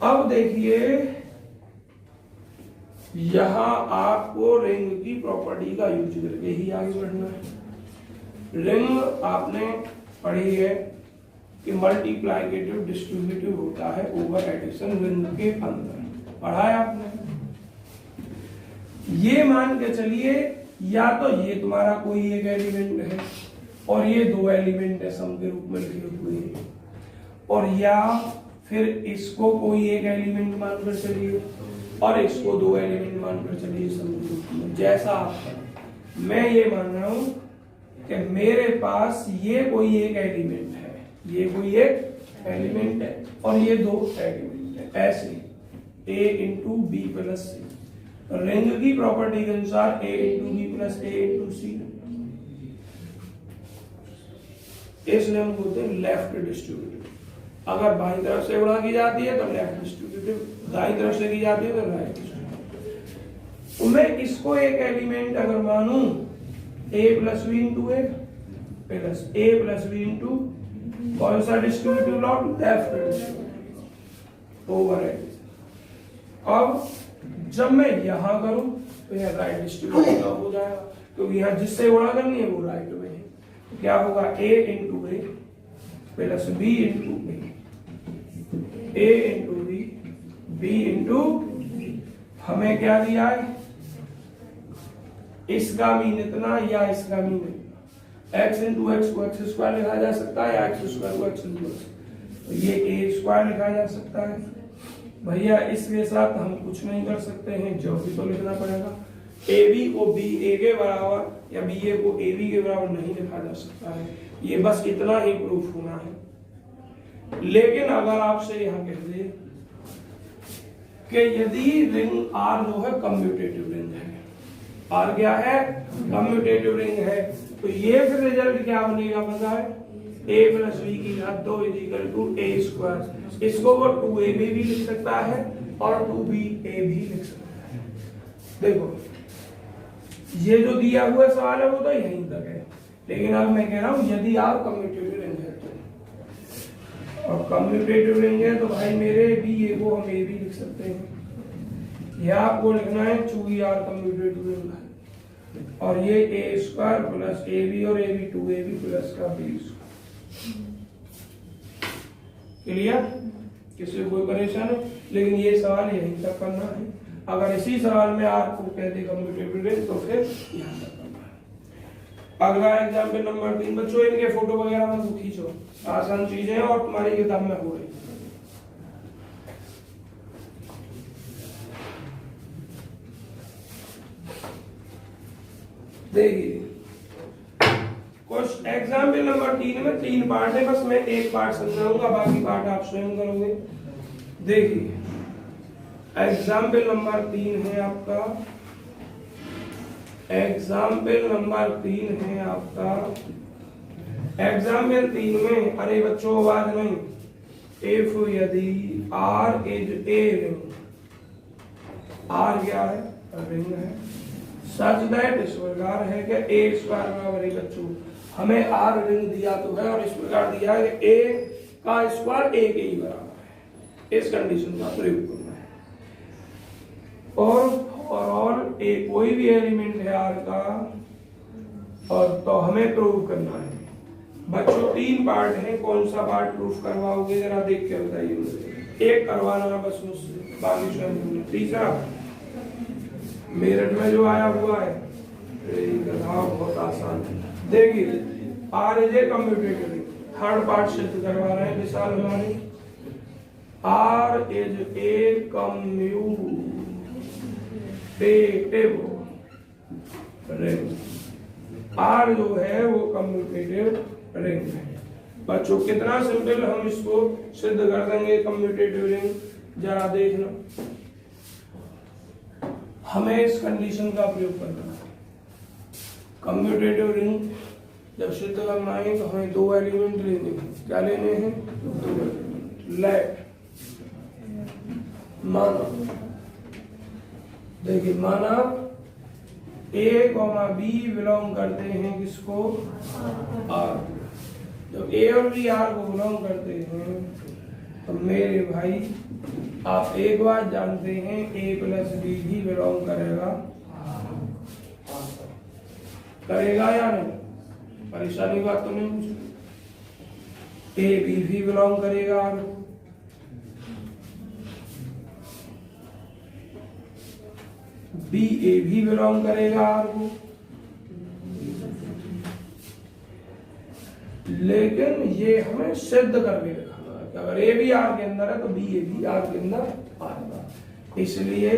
अब देखिए यहां आपको रिंग की प्रॉपर्टी का यूज करके ही आगे बढ़ना है। रिंग आपने पढ़ी है कि मल्टीप्लिकेटिव डिस्ट्रीब्यूटिव होता है ओवर एडिशन रिंग के अंदर, पढ़ा है आपने। ये मान के चलिए या तो ये तुम्हारा कोई एक एलिमेंट है और ये 2 एलिमेंट है सम के रूप में लिखे हुए, और या फिर इसको कोई एक एलिमेंट मानकर चलिए और इसको 2 एलिमेंट मानकर चलिए सम के रूप में। जैसा आपका, मैं ये मान रहा हूं कि मेरे पास ये कोई एक एलिमेंट है, ये कोई एक एलिमेंट है और ये 2 एलिमेंट है, ऐसे ए इंटू बी प्लस सी। रिंग की प्रॉपर्टी के अनुसार ए into B plus A into सी, इसलिए हम बोलते हैं लेफ्ट डिस्ट्रीब्यूटिव। अगर बाईं तरफ से गुणा की जाती है तो लेफ्ट डिस्ट्रीब्यूटिव, दाईं तरफ से की जाती है तो राइट डिस्ट्रीब्यूटिव। तो मैं इसको एक एलिमेंट अगर मानूं A plus B into A plus A plus B into कौन सा distributive law? Left distributive over addition. अब जब मैं यहां करूं तो यह राइट डिस्ट्रीब्यूटिव लॉ हो जाएगा, क्योंकि यहां जिससे गुणा करनी है वो राइट में है। तो क्या होगा? ए into A plus B into A into B into, हमें क्या दिया है? इसका मीन इतना या इसका मीन इतना। एक्स इंटू एक्स को एक्स स्क्वायर लिखा जा सकता है या एक्स स्क्वायर को एक्स इंटू एक्स, तो ये ए स्क्वायर लिखा जा सकता है। भैया इसके साथ हम कुछ नहीं कर सकते हैं, जो भी तो लिखना पड़ेगा। ए बी को बी ए के बराबर या बी ए को ए बी के बराबर नहीं लिखा जा सकता है, ये बस इतना ही प्रूफ होना है। लेकिन अगर आपसे यहां कह दे कि यदि रिंग आर जो है कम्यूटेटिव रिंग है, आर क्या है? कम्यूटेटिव रिंग है, तो ये फिर रिजल्ट क्या बनेगा पता है? a प्लस बी की घात 2 is equal to A square. इसको वो 2ab भी लिख सकता है और 2ba भी लिख सकता है। देखो ये जो दिया हुआ सवाल है वो तो यहीं तक है, लेकिन अब मैं कह रहा हूं यदि आप कम्यूटेटिव रिंग है तो, और कम्यूटेटिव रिंग है तो भाई मेरे बी ए को हम ए भी लिख सकते हैं। यह आपको लिखना है चूंकि आर कम्यूटेटिव रिंग है, और ये ए स्क्वायर प्लस ए बी और ए बी 2ab प्लस का बी स्क्वायर। क्लियर? किसी को कोई परेशानी? लेकिन ये सवाल यहीं तक करना है। अगर इसी सवाल में आपको कहते कम्यूटेटिव रिंग तो फिर यहाँ तक करना है। अगला एग्जाम्पल नंबर 3 बच्चों, इनके फोटो वगैरह मत खींचो, आसान चीजें हैं और तुम्हारी किताब में हो रही। देखिए कुछ एग्जाम्पल नंबर 3 में 3 पार्ट है, बस मैं एक पार्ट समझाऊंगा, बाकी पार्ट आप स्वयं करोगे। देखिए एग्जाम्पल नंबर 3 है आपका, एग्जाम्पल नंबर 3 है आपका, एग्जाम्पल 3 में, अरे बच्चों आवाज नहीं, इफ यदि R is a ring, R क्या है? रिंग है। सच दैट, इस प्रकार है कि ए स्क्वायर बराबर है। बच्चों हमें आर रिंग दिया तो है और इस प्रकार दिया है कि ए का स्क्वायर ए के ही बराबर है। इस कंडीशन का प्रयोग करना है। और फॉर ऑल ए कोई भी एलिमेंट है आर का, और तो हमें प्रूव करना है। बच्चों 3 पार्ट है, कौन सा पार्ट प्रूफ करवाओगे जरा देख के बताइए मुझे। एक करवाना बस मुझसे, बाकी स्वयं। तीसरा मेरठ में जो आया हुआ है, बहुत आसान है। देखिए R is a commutative ring, third part सिद्ध करवा रहे हैं विशाल हमारे। R is a commutative ring, R जो है वो कम्यूटेटिव रिंग है। बच्चों कितना सिंपल हम इसको सिद्ध कर देंगे कम्यूटेटिव रिंग, जरा देखना। हमें इस कंडीशन का प्रयोग करना है। कम्यूटेटिव रिंग जब सिद्ध करना है तो हमें 2 एलिमेंट लेने हैं। क्या लेने हैं? 2 एलिमेंट। लेट माना, देखिए माना ए कॉमा बी बिलोंग करते हैं किसको? आर। जब ए और बी आर को बिलोंग करते हैं तो मेरे भाई आप एक बात जानते हैं, ए प्लस बी भी बिलोंग करेगा, करेगा या नहीं? परेशानी बात तो नहीं कुछ। ए बी भी बिलोंग करेगा आर को, बी ए भी बिलोंग करेगा आर को, लेकिन ये हमें सिद्ध करके दिखाना है कि अगर ए भी आर के अंदर है तो बी ए भी आर के अंदर आएगा। इसलिए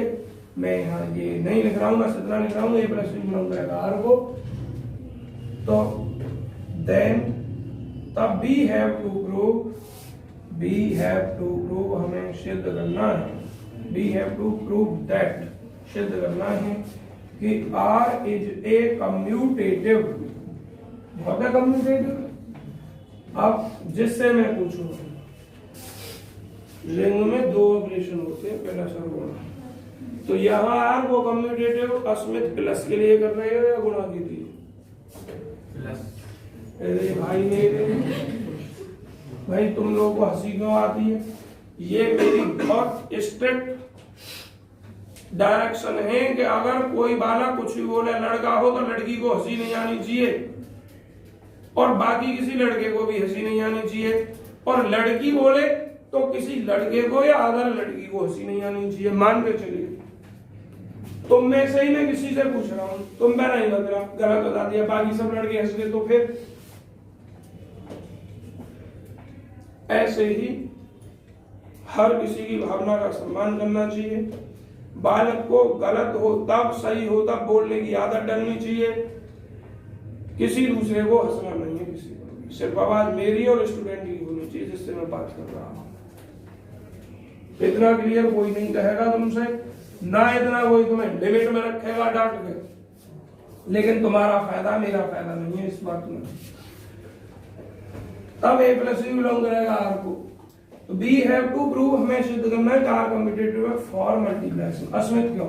मैं यहाँ ये नहीं लिख रहा हूं, बस इतना लिख रहा हूं, ए प्लस बी बिलोंग करेगा आर को। तो देन तब वी हैव टू प्रूव, हमें सिद्ध करना है, we have to prove that, सिद्ध करना है कि R इज ए कम्यूटेटिव, बहुत है कम्यूटेटिव। अब जिससे मैं पूछूं, रिंग में 2 ऑपरेशन होते हैं, प्लस और गुणा, तो यहाँ R को कम्यूटेटिव अस्मित प्लस के लिए कर रहे हो या गुणा के लिए? प्लस। अरे भाई मेरे भाई तुम लोगों को हंसी क्यों आती है? ये मेरी बहुत स्ट्रिक्ट डायरेक्शन है कि अगर कोई बालक कुछ भी बोले, लड़का हो तो लड़की को हंसी नहीं आनी चाहिए और बाकी किसी लड़के को भी हंसी नहीं आनी चाहिए, और लड़की बोले तो किसी लड़के को या अदर लड़की को हंसी नहीं आनी चाहिए। मान के चलिए तुम में से ही मैं किसी से पूछ रहा हूं, तुम पे नहीं लग रहा, गलत बता दिया, बाकी सब लड़के हंस गए, तो फिर ऐसे ही हर किसी की भावना का सम्मान करना चाहिए। बालक को गलत हो तब, सही हो तब बोलने की आदत डालनी चाहिए। किसी दूसरे को हंसना नहीं है, किसी को, सिर्फ आवाज मेरी और स्टूडेंट की होनी चाहिए जिससे मैं बात कर रहा हूं। इतना क्लियर कोई नहीं कहेगा तुमसे, ना इतना कोई तुम्हें लिमिट में रखेगा डांट के, लेकिन तुम्हारा फायदा मेरा फायदा नहीं है इस बात में। तब ए प्लस बी बिलोंग करेगा आर को, तो बी हैव टू प्रूव, हमें सिद्ध करना है आर कम्यूटेटिव है फॉर मल्टीप्लिकेशन। अस्मित क्यों?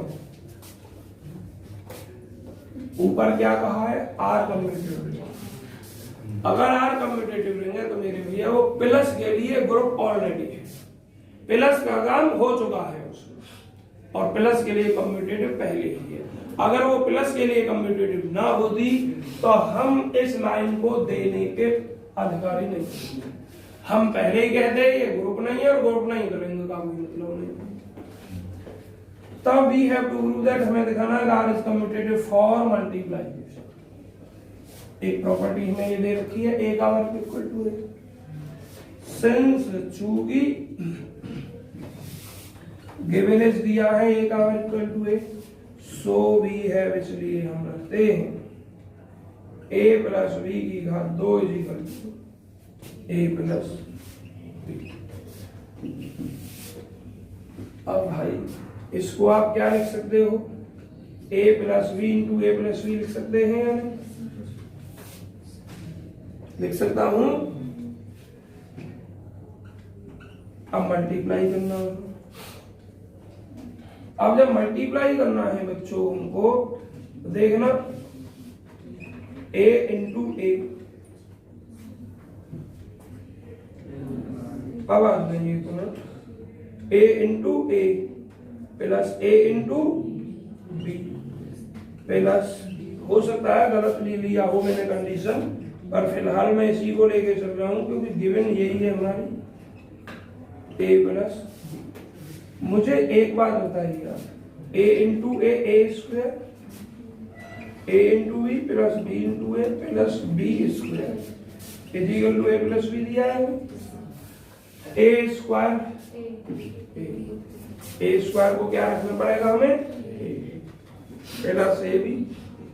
ऊपर क्या कहा है? R commutative ring. अगर आर कम्यूटेटिव रिंग है तो मेरे भैया वो प्लस के लिए ग्रुप ऑलरेडी है, प्लस का काम हो चुका है उसमें, और प्लस के लिए कम्यूटेटिव पहले ही है। अगर वो प्लस के लिए कम्यूटेटिव ना होती तो हम इस लाइन को देने के अधिकारी नहीं, हम पहले ही कहते ये ग्रुप नहीं है और ग्रुप नहीं करेंगे का कोई मतलब नहीं। तब we have to prove that, हमें दिखाना है R is commutative for multiplication. एक प्रॉपर्टी हमें ये दे रखी है ए का वर्ग इक्वल टू ए, सिंस चूंकि गिवन इज दिया है ए का वर्ग equal to A, so we have, इसलिए हम रखते हैं ए प्लस बी की घात 2 is equal to A plus B. अब भाई इसको आप क्या लिख सकते हो, A plus B into A plus B लिख सकते हैं या नहीं? लिख सकता हूं। अब मल्टीप्लाई करना होगा। अब जब मल्टीप्लाई करना है बच्चों उनको तो देखना a इंटू ए, अब आ जाइए तो a into A plus a into B plus, हो सकता है गलत ले लिया हो मैंने कंडीशन, पर फिलहाल मैं इसी को लेके चल रहा हूं क्योंकि गिवन यही है हमारी ए प्लस। मुझे एक बात बताइए, A into A square, A into B plus B into A plus B square equal to A plus B दिया है। ए स्क्वायर, ए स्क्वायर को क्या रखना पड़ेगा हमें, plus A B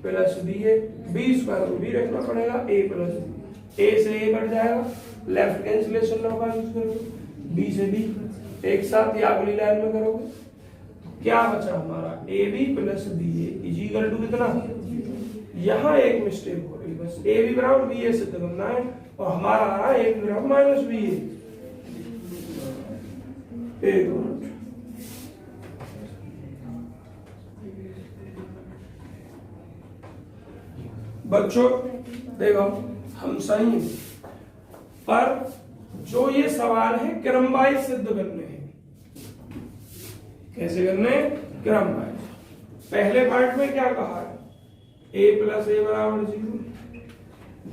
plus B A, B square को भी रखना पड़ेगा ए प्लस बी, ए से ए कट जाएगा, लेफ्ट कैंसिलेशन लॉ का यूज करोगे, बी से बी एक साथ या अगली लाइन में करोगे, क्या बचा हमारा A B plus B A is equal to कितना, यहाँ एक मिस्टेक हो रही, बस ए बी बराबर बी ए सिद्ध करना है और हमारा आ रहा है ए बी बराबर माइनस बी ए। एक मिनट, बच्चों देखो हम सही हैं, पर जो ये सवाल है क्रम वाइज सिद्ध करने हैं। कैसे करने, क्रम वाइज। पहले पार्ट में क्या कहा है, a प्लस ए बराबर 0,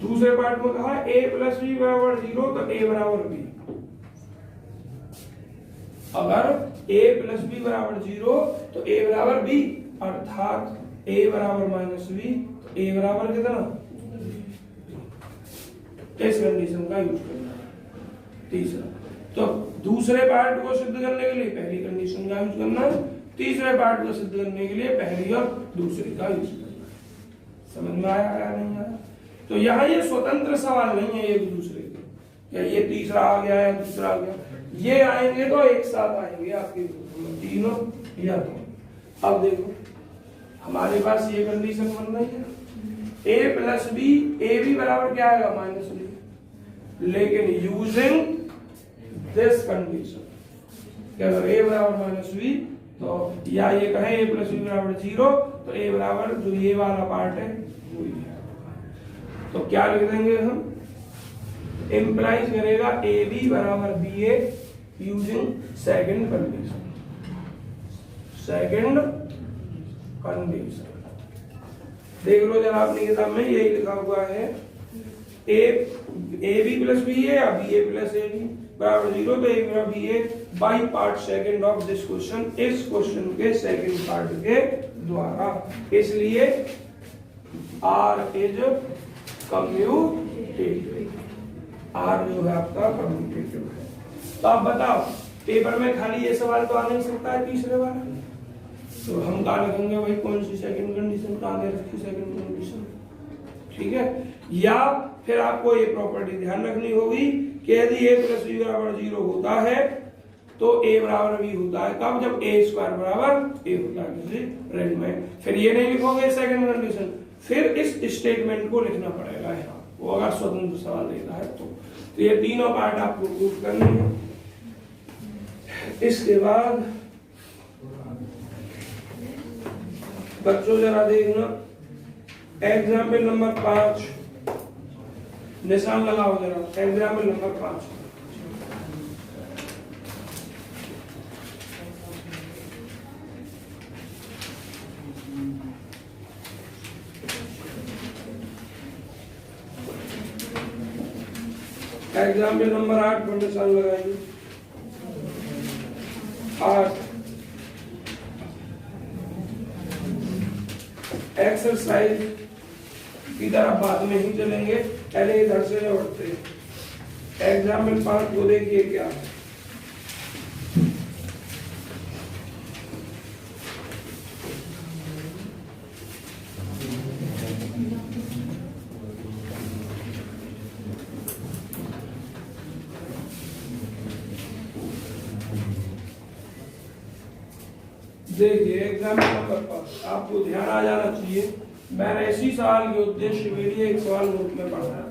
दूसरे पार्ट में कहा a प्लस बी बराबर 0 तो a बराबर b। अगर a प्लस बी बराबर 0 तो a बराबर b, अर्थात a बराबर माइनस b तो a बराबर कितना, इस कंडीशन का यूज करना है। तीसरा, तो दूसरे पार्ट को सिद्ध करने के लिए पहली कंडीशन का यूज करना है, तीसरे पार्ट को सिद्ध करने के लिए पहली और दूसरी का यूज करना है। समझ में आया या नहीं आया? तो यहाँ ये स्वतंत्र सवाल नहीं है एक दूसरे के, या ये तीसरा आ गया या दूसरा आ गया, ये आएंगे तो एक साथ आएंगे आपके तीनों या दो। अब देखो हमारे पास ये कंडीशन बन रही है a plus B, A B बराबर क्या आएगा माइनस बी, लेकिन यूजिंग दिस कंडीशन कि अगर a बराबर माइनस बी तो या ये कहें a प्लस बी बराबर 0 तो a बराबर जो ये वाला पार्ट है वो ही है। तो क्या लिख देंगे हम, इंप्लाइज करेगा ए बी बराबर B A using second condition, second condition. देख लो जरा अपनी किताब में यही लिखा हुआ है, A B plus B A या B A plus A B बराबर 0 तो ए बराबर B A by part second of this question, इस क्वेश्चन के सेकंड पार्ट के द्वारा, इसलिए आर इज कम्यूटेटिव, आर जो है आपका कम्यूटेटिव है। तो आप बताओ पेपर में खाली ये सवाल तो आ नहीं सकता है तीसरे वाला, तो हम कहा लिखेंगे भाई कौन सी सेकंड कंडीशन कहाँ दे रखी, सेकंड कंडीशन, ठीक है। या फिर आपको ये प्रॉपर्टी ध्यान रखनी होगी कि यदि a प्लस बी बराबर 0 होता है तो a बराबर b होता है, कब, जब a स्क्वायर बराबर a होता है किसी रेंज में। फिर ये नहीं लिखोगे सेकंड कंडीशन, फिर इस स्टेटमेंट को लिखना पड़ेगा यहाँ, वो अगर स्वतंत्र सवाल देता है तो ये तीनों पार्ट आपको प्रूफ करने हैं। इसके बाद बच्चों जरा देखना एग्जाम्पल नंबर 5, निशान लगाओ जरा, एग्जाम्पल नंबर 5। एग्जाम्पल नंबर 8 पर निशान लगाइए। 8 एक्सरसाइज की तरफ बाद में ही चलेंगे, पहले इधर से लौटते हैं। एग्जाम्पल 5 को देखिए क्या है। देखिए एग्जाम्पल नंबर 5 आपको ध्यान आ जाना चाहिए। मैंने इसी सवाल के उद्देश्य के लिए एक सवाल नोट में पढ़ाया था।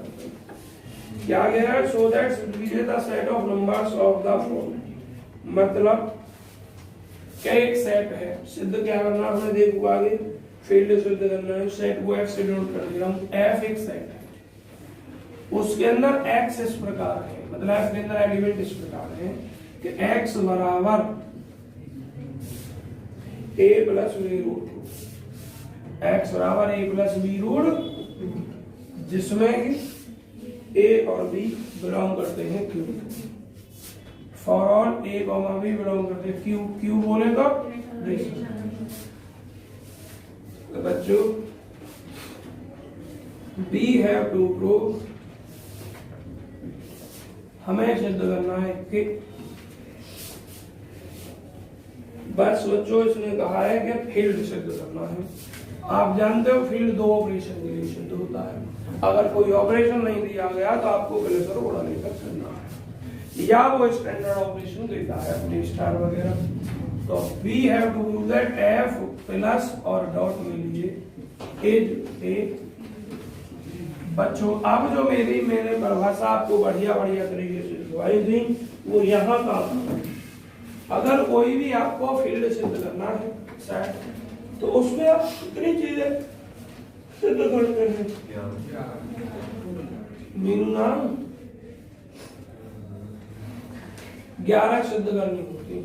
क्या गया है? सो दैट लीजिए the set of numbers of the following, मतलब क्या एक सेट है, सिद्ध क्या करना हमें देखो आगे, फील्ड सिद्ध करना है। सेट को एक्स से डिनोट कर दिया हूं, एफ एक सेट है, उसके अंदर एक्स इस प्रकार है, मतलब एफ के अंदर एलिमेंट इस प्रकार है कि एक्स बराबर a plus B root, x बराबर a प्लस बी रूट, जिसमें a और b बिलोंग करते हैं Q। For all a comma b belong करते हैं Q। Q बोले तो बच्चों we have to prove, हमें सिद्ध करना है कि, बस बच्चों इसने कहा है कि फील्ड सिद्ध करना है। आप जानते हो फील्ड दो ऑपरेशन के लिए सिद्ध होता है। अगर कोई ऑपरेशन नहीं दिया गया तो आपको प्लेसर उड़ा लेकर करना है, या वो स्टैंडर्ड ऑपरेशन देता है अपने स्टार वगैरह। तो we have to prove that F plus और डॉट में लिए इज ए। बच्चों अब जो मैंने परिभाषा आपको बढ़िया बढ़िया तरीके से दिखाई दी वो यहाँ का, अगर कोई भी आपको फील्ड सिद्ध करना है सेट, तो उसमें आप कितनी चीजें सिद्ध करते हैं? मीनू नाम 11 सिद्ध करनी होती है।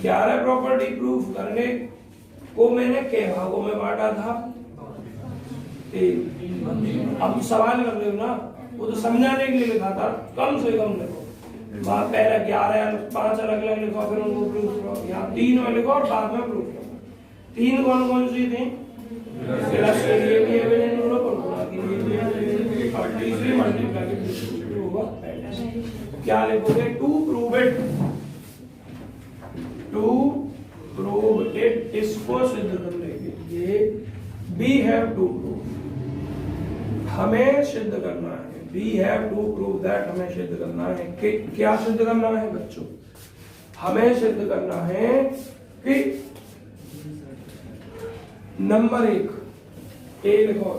11 प्रॉपर्टी प्रूफ करने को मैंने के भागों में बांटा था। अब सवाल कर रहे हो ना, वो तो समझाने के लिए लिखा था, कम से कम लिखो। वहां पहले 11 5 अलग अलग लिखो, फिर उनको प्रूफ करो। यहाँ 3 में लिखो और बाद में प्रूफ करो। 3 कौन कौन सी थी? प्लस के लिए भी एविडेंस लो, गुणा के लिए भी एविडेंस, और तीसरी मल्टीप्लाई के लिए होगा। क्या लिखोगे? To prove it, to prove it, इसको सिद्ध करने के लिए वी हैव टू प्रूव, हमें सिद्ध करना है। We have to prove that, हमें सिद्ध करना है कि, क्या सिद्ध करना है बच्चों? हमें सिद्ध करना है कि नंबर 1 ए लिखो,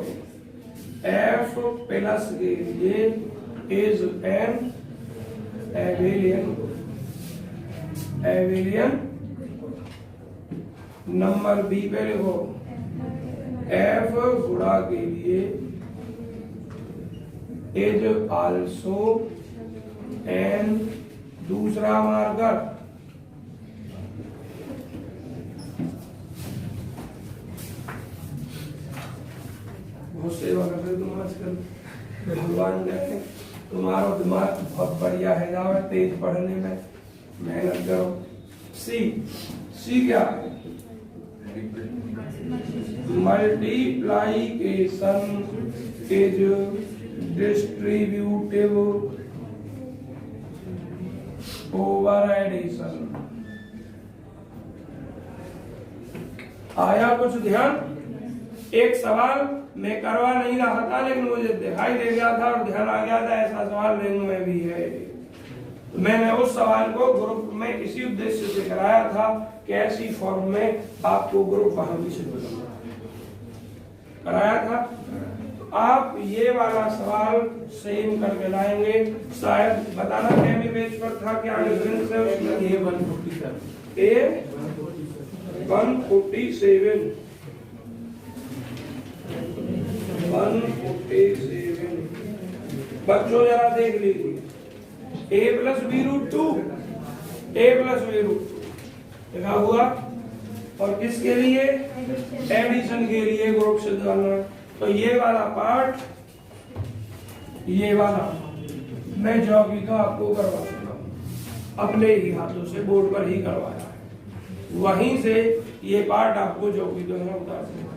एफ प्लस के लिए is an abelian. Number B पे लिखो एफ गुणा के लिए इज आल्सो एन, दूसरा मार्कर बहुत सेवा कर रहे तुम आजकल, भगवान जाने तुम्हारा दिमाग बहुत बढ़िया है, जाओ तेज पढ़ने में मेहनत करो। सी क्या है? Multiplication is distributive over addition. आया कुछ ध्यान? एक सवाल मैं करवा नहीं रहा था, लेकिन मुझे दिखाई दे गया था और ध्यान आ गया था ऐसा सवाल रेंज में भी है। तो मैंने उस सवाल को ग्रुप में इसी उद्देश्य से कराया था कि ऐसी फॉर्म में आपको ग्रुप वहां भी सिद्ध कराया था। तो आप ये वाला सवाल सेम करके लाएंगे, शायद बताना केमी पेज पर था, क्या डिफरेंस है उसमें? ए 147 बच्चों जरा देख लीजिए, a plus B root 2, a plus B root 2 लिखा हुआ, और किसके लिए? एडिशन के लिए ग्रुप सिद्ध करना। तो ये वाला पार्ट, ये वाला मैं जॉगी तो आपको करवा चुका हूं, अपने ही हाथों से बोर्ड पर ही करवाया है, वहीं से ये पार्ट आपको जॉगी तो है उतार सकता।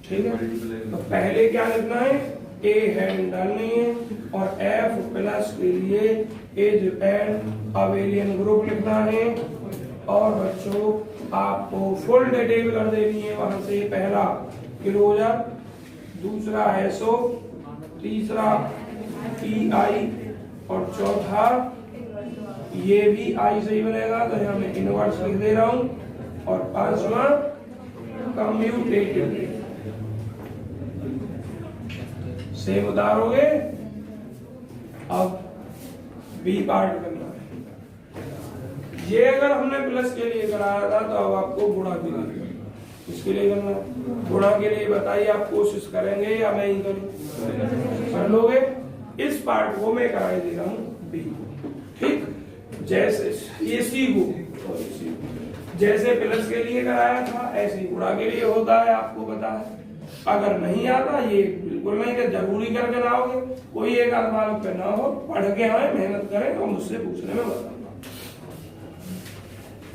ठीक है। तो पहले क्या लिखना है, ए हैंड डालनी है और एफ प्लस के लिए एज एंड अवेलियन ग्रुप लिखना है। और बच्चों आपको फुल डिटेल कर देनी है वहां से। पहला क्लोजर, दूसरा एसओ, तीसरा ई आई और चौथा ये भी आई से ही बनेगा तो यहाँ मैं इनवर्स लिख दे रहा हूं। और पांचवा कम्यूटेटिव सेम उतारोगे। अब बी पार्ट करना है। ये अगर हमने प्लस के लिए कराया था तो अब आपको गुणा के लिए इसके लिए करना है। गुणा के लिए बताइए आप कोशिश करेंगे या मैं ही करूं? कर लोगे। इस पार्ट को मैं कराई दे रहा हूं बी। ठीक, जैसे ये सी को जैसे प्लस के लिए कराया था ऐसे ही गुणा के लिए होता है, आपको पता है। अगर नहीं आता ये बिल्कुल नहीं कि जरूरी करके लाओगे, कोई एक आध पे ना हो, पढ़ के आए, मेहनत करें और मुझसे पूछने में बताऊंगा।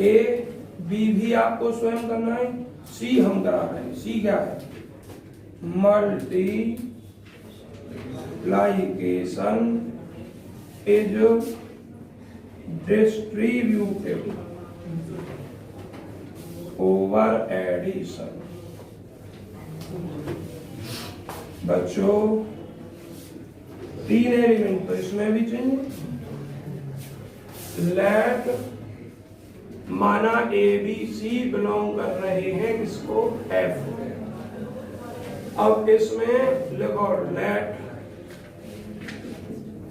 ए बी भी आपको स्वयं करना है, सी हम करा रहे हैं। सी क्या है? Multiplication is distributed over addition. बच्चों 3 एलिमेंट तो इसमें भी चाहिए। लेट माना ए बी सी बिलोंग कर रहे हैं किसको? एफ। अब इसमें लिखो लेट,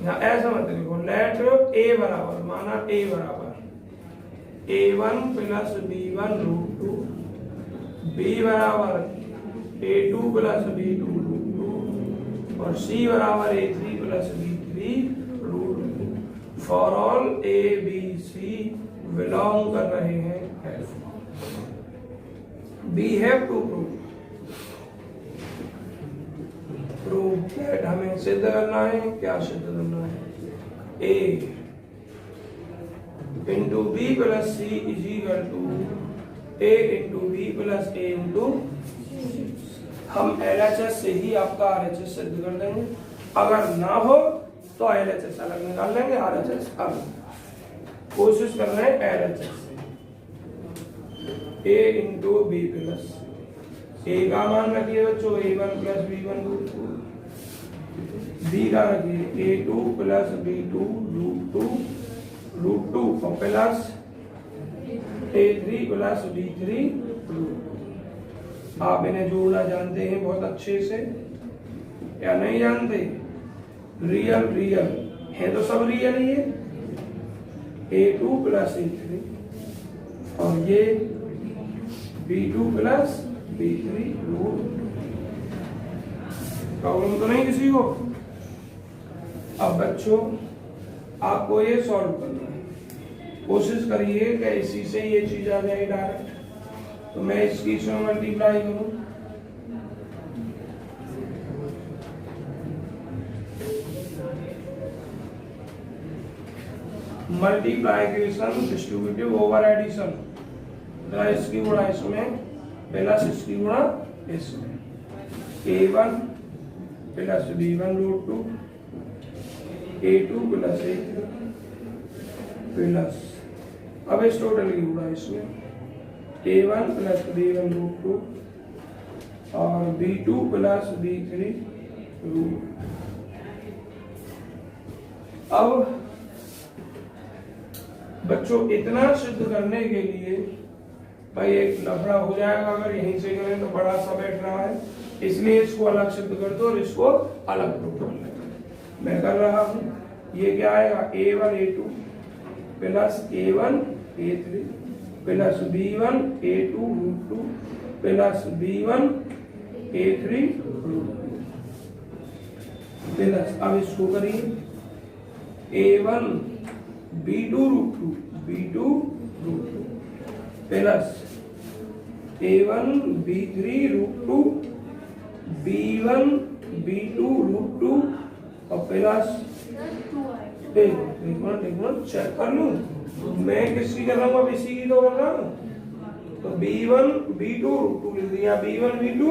ऐसा मत लिखो, लेट ए बराबर, माना ए बराबर A1 plus B1 root 2, B बराबर A2 प्लस B2 रूट 2 और C बराबर A3 plus B3 root 2 for all A B C belong कर रहे हैं F। We have to prove that हमें सिद्ध करना है। क्या सिद्ध करना है? A into B plus C is equal to A into B plus A into. हम एलएचएस से ही आपका आरएचएस सिद्ध कर देंगे। अगर ना हो तो एलएचएस अलग निकाल लेंगे, आरएचएस अलग। कोशिश कर रहे हैं एलएचएस से। ए इंटू बी प्लस ए का मान रखिए बच्चों A1 plus B1 root 2, B का रखिए A2 प्लस B2 रूट 2 और plus A3 plus B3 root. आप इन्हें जोड़ना जानते हैं बहुत अच्छे से या नहीं जानते? रियल रियल है तो सब रियल ही है। A2 प्लस A3 और ये B2 plus B3 root. Problem तो नहीं किसी को? अब बच्चों आपको ये सॉल्व करना है। कोशिश करिए कि इसी से ये चीज आ जाए डायरेक्ट। तो मैं इसकी इसमें मल्टीप्लाई करूं, मल्टीप्लाइकेशन डिस्ट्रीब्यूटिव ओवर एडिशन। इसकी गुणा इसमें प्लस इसकी गुणा इसमें। A1 plus B1 root 2, A2 plus A3 plus, अब इस टोटल की गुणा इसमें A1 प्लस B1 रूट 2 और B2 प्लस B3 रूट। अब बच्चों इतना सिद्ध करने के लिए भाई एक लफड़ा हो जाएगा। अगर यहीं से करें तो बड़ा सा बैठ रहा है, इसलिए इसको अलग सिद्ध कर दो और इसको अलग प्रूव कर लेंगे। मैं कर रहा हूं। ये क्या आएगा? A1 A2 plus A1 A3 plus B1 A2 root 2 plus B1 A3 root 2 plus, अब इसको करिए A1 B2 root 2 B2 root 2 plus A1 B3 root 2 B1 B2 root 2 और प्लस चेक कर लूं मैं किसकी कर रहा हूँ? अब इसी की तो कर रहा हूँ। तो b1 b2 √2 लिख दिया, b1 b2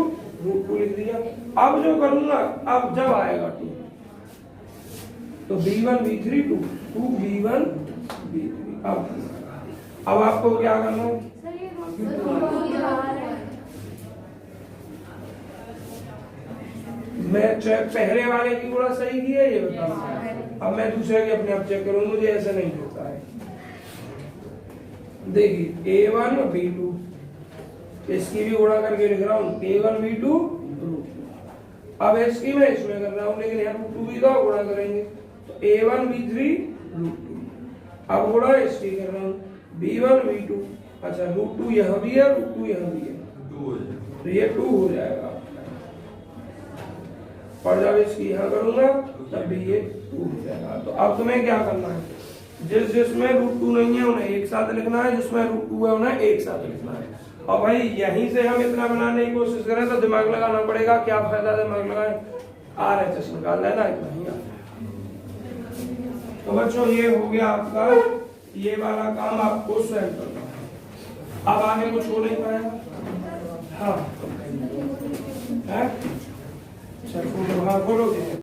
√2 लिख दिया। अब जो करूंगा, अब जब आएगा 2 तो b1 b3 2 2 b1 b3। अब आपको क्या करना है, मैं चेक पहले वाले की गुणा सही की है ये बताओ। अब मैं दूसरे की अपने आप चेक करूँ, मुझे ऐसा नहीं होता है। देखिए a1 b2, इसकी भी गुणा करके लिख रहा हूँ a1 b2 √2। अब इसकी मैं इसमें कर रहा हूँ, लेकिन यहाँ √2 भी तो गुणा करेंगे तो a1 b3 √2। अब गुणा इसकी कर रहा हूँ b1 b2, अच्छा √2 यहाँ भी है, √2 यहाँ भी है, तो ये 2 हो जाएगा। और जब इसकी यहाँ करूंगा तब भी ये 2 हो जाएगा। तो अब तुम्हें क्या करना है, जिसमें √2 नहीं है उन्हें एक साथ लिखना है, जिसमें √2 है उन्हें एक साथ लिखना है। और भाई यहीं से हम इतना बनाने की कोशिश करें तो दिमाग लगाना पड़ेगा, क्या फायदा दिमाग लगाए, RHS निकाल लेना, इतना ही आता है। तो बच्चों ये हो गया आपका, ये वाला काम आपको स्वयं करना है। अब आगे कुछ हो नहीं पाएगा। हाँ, हाँ? अच्छा, फोटो हाँ खोलोगे।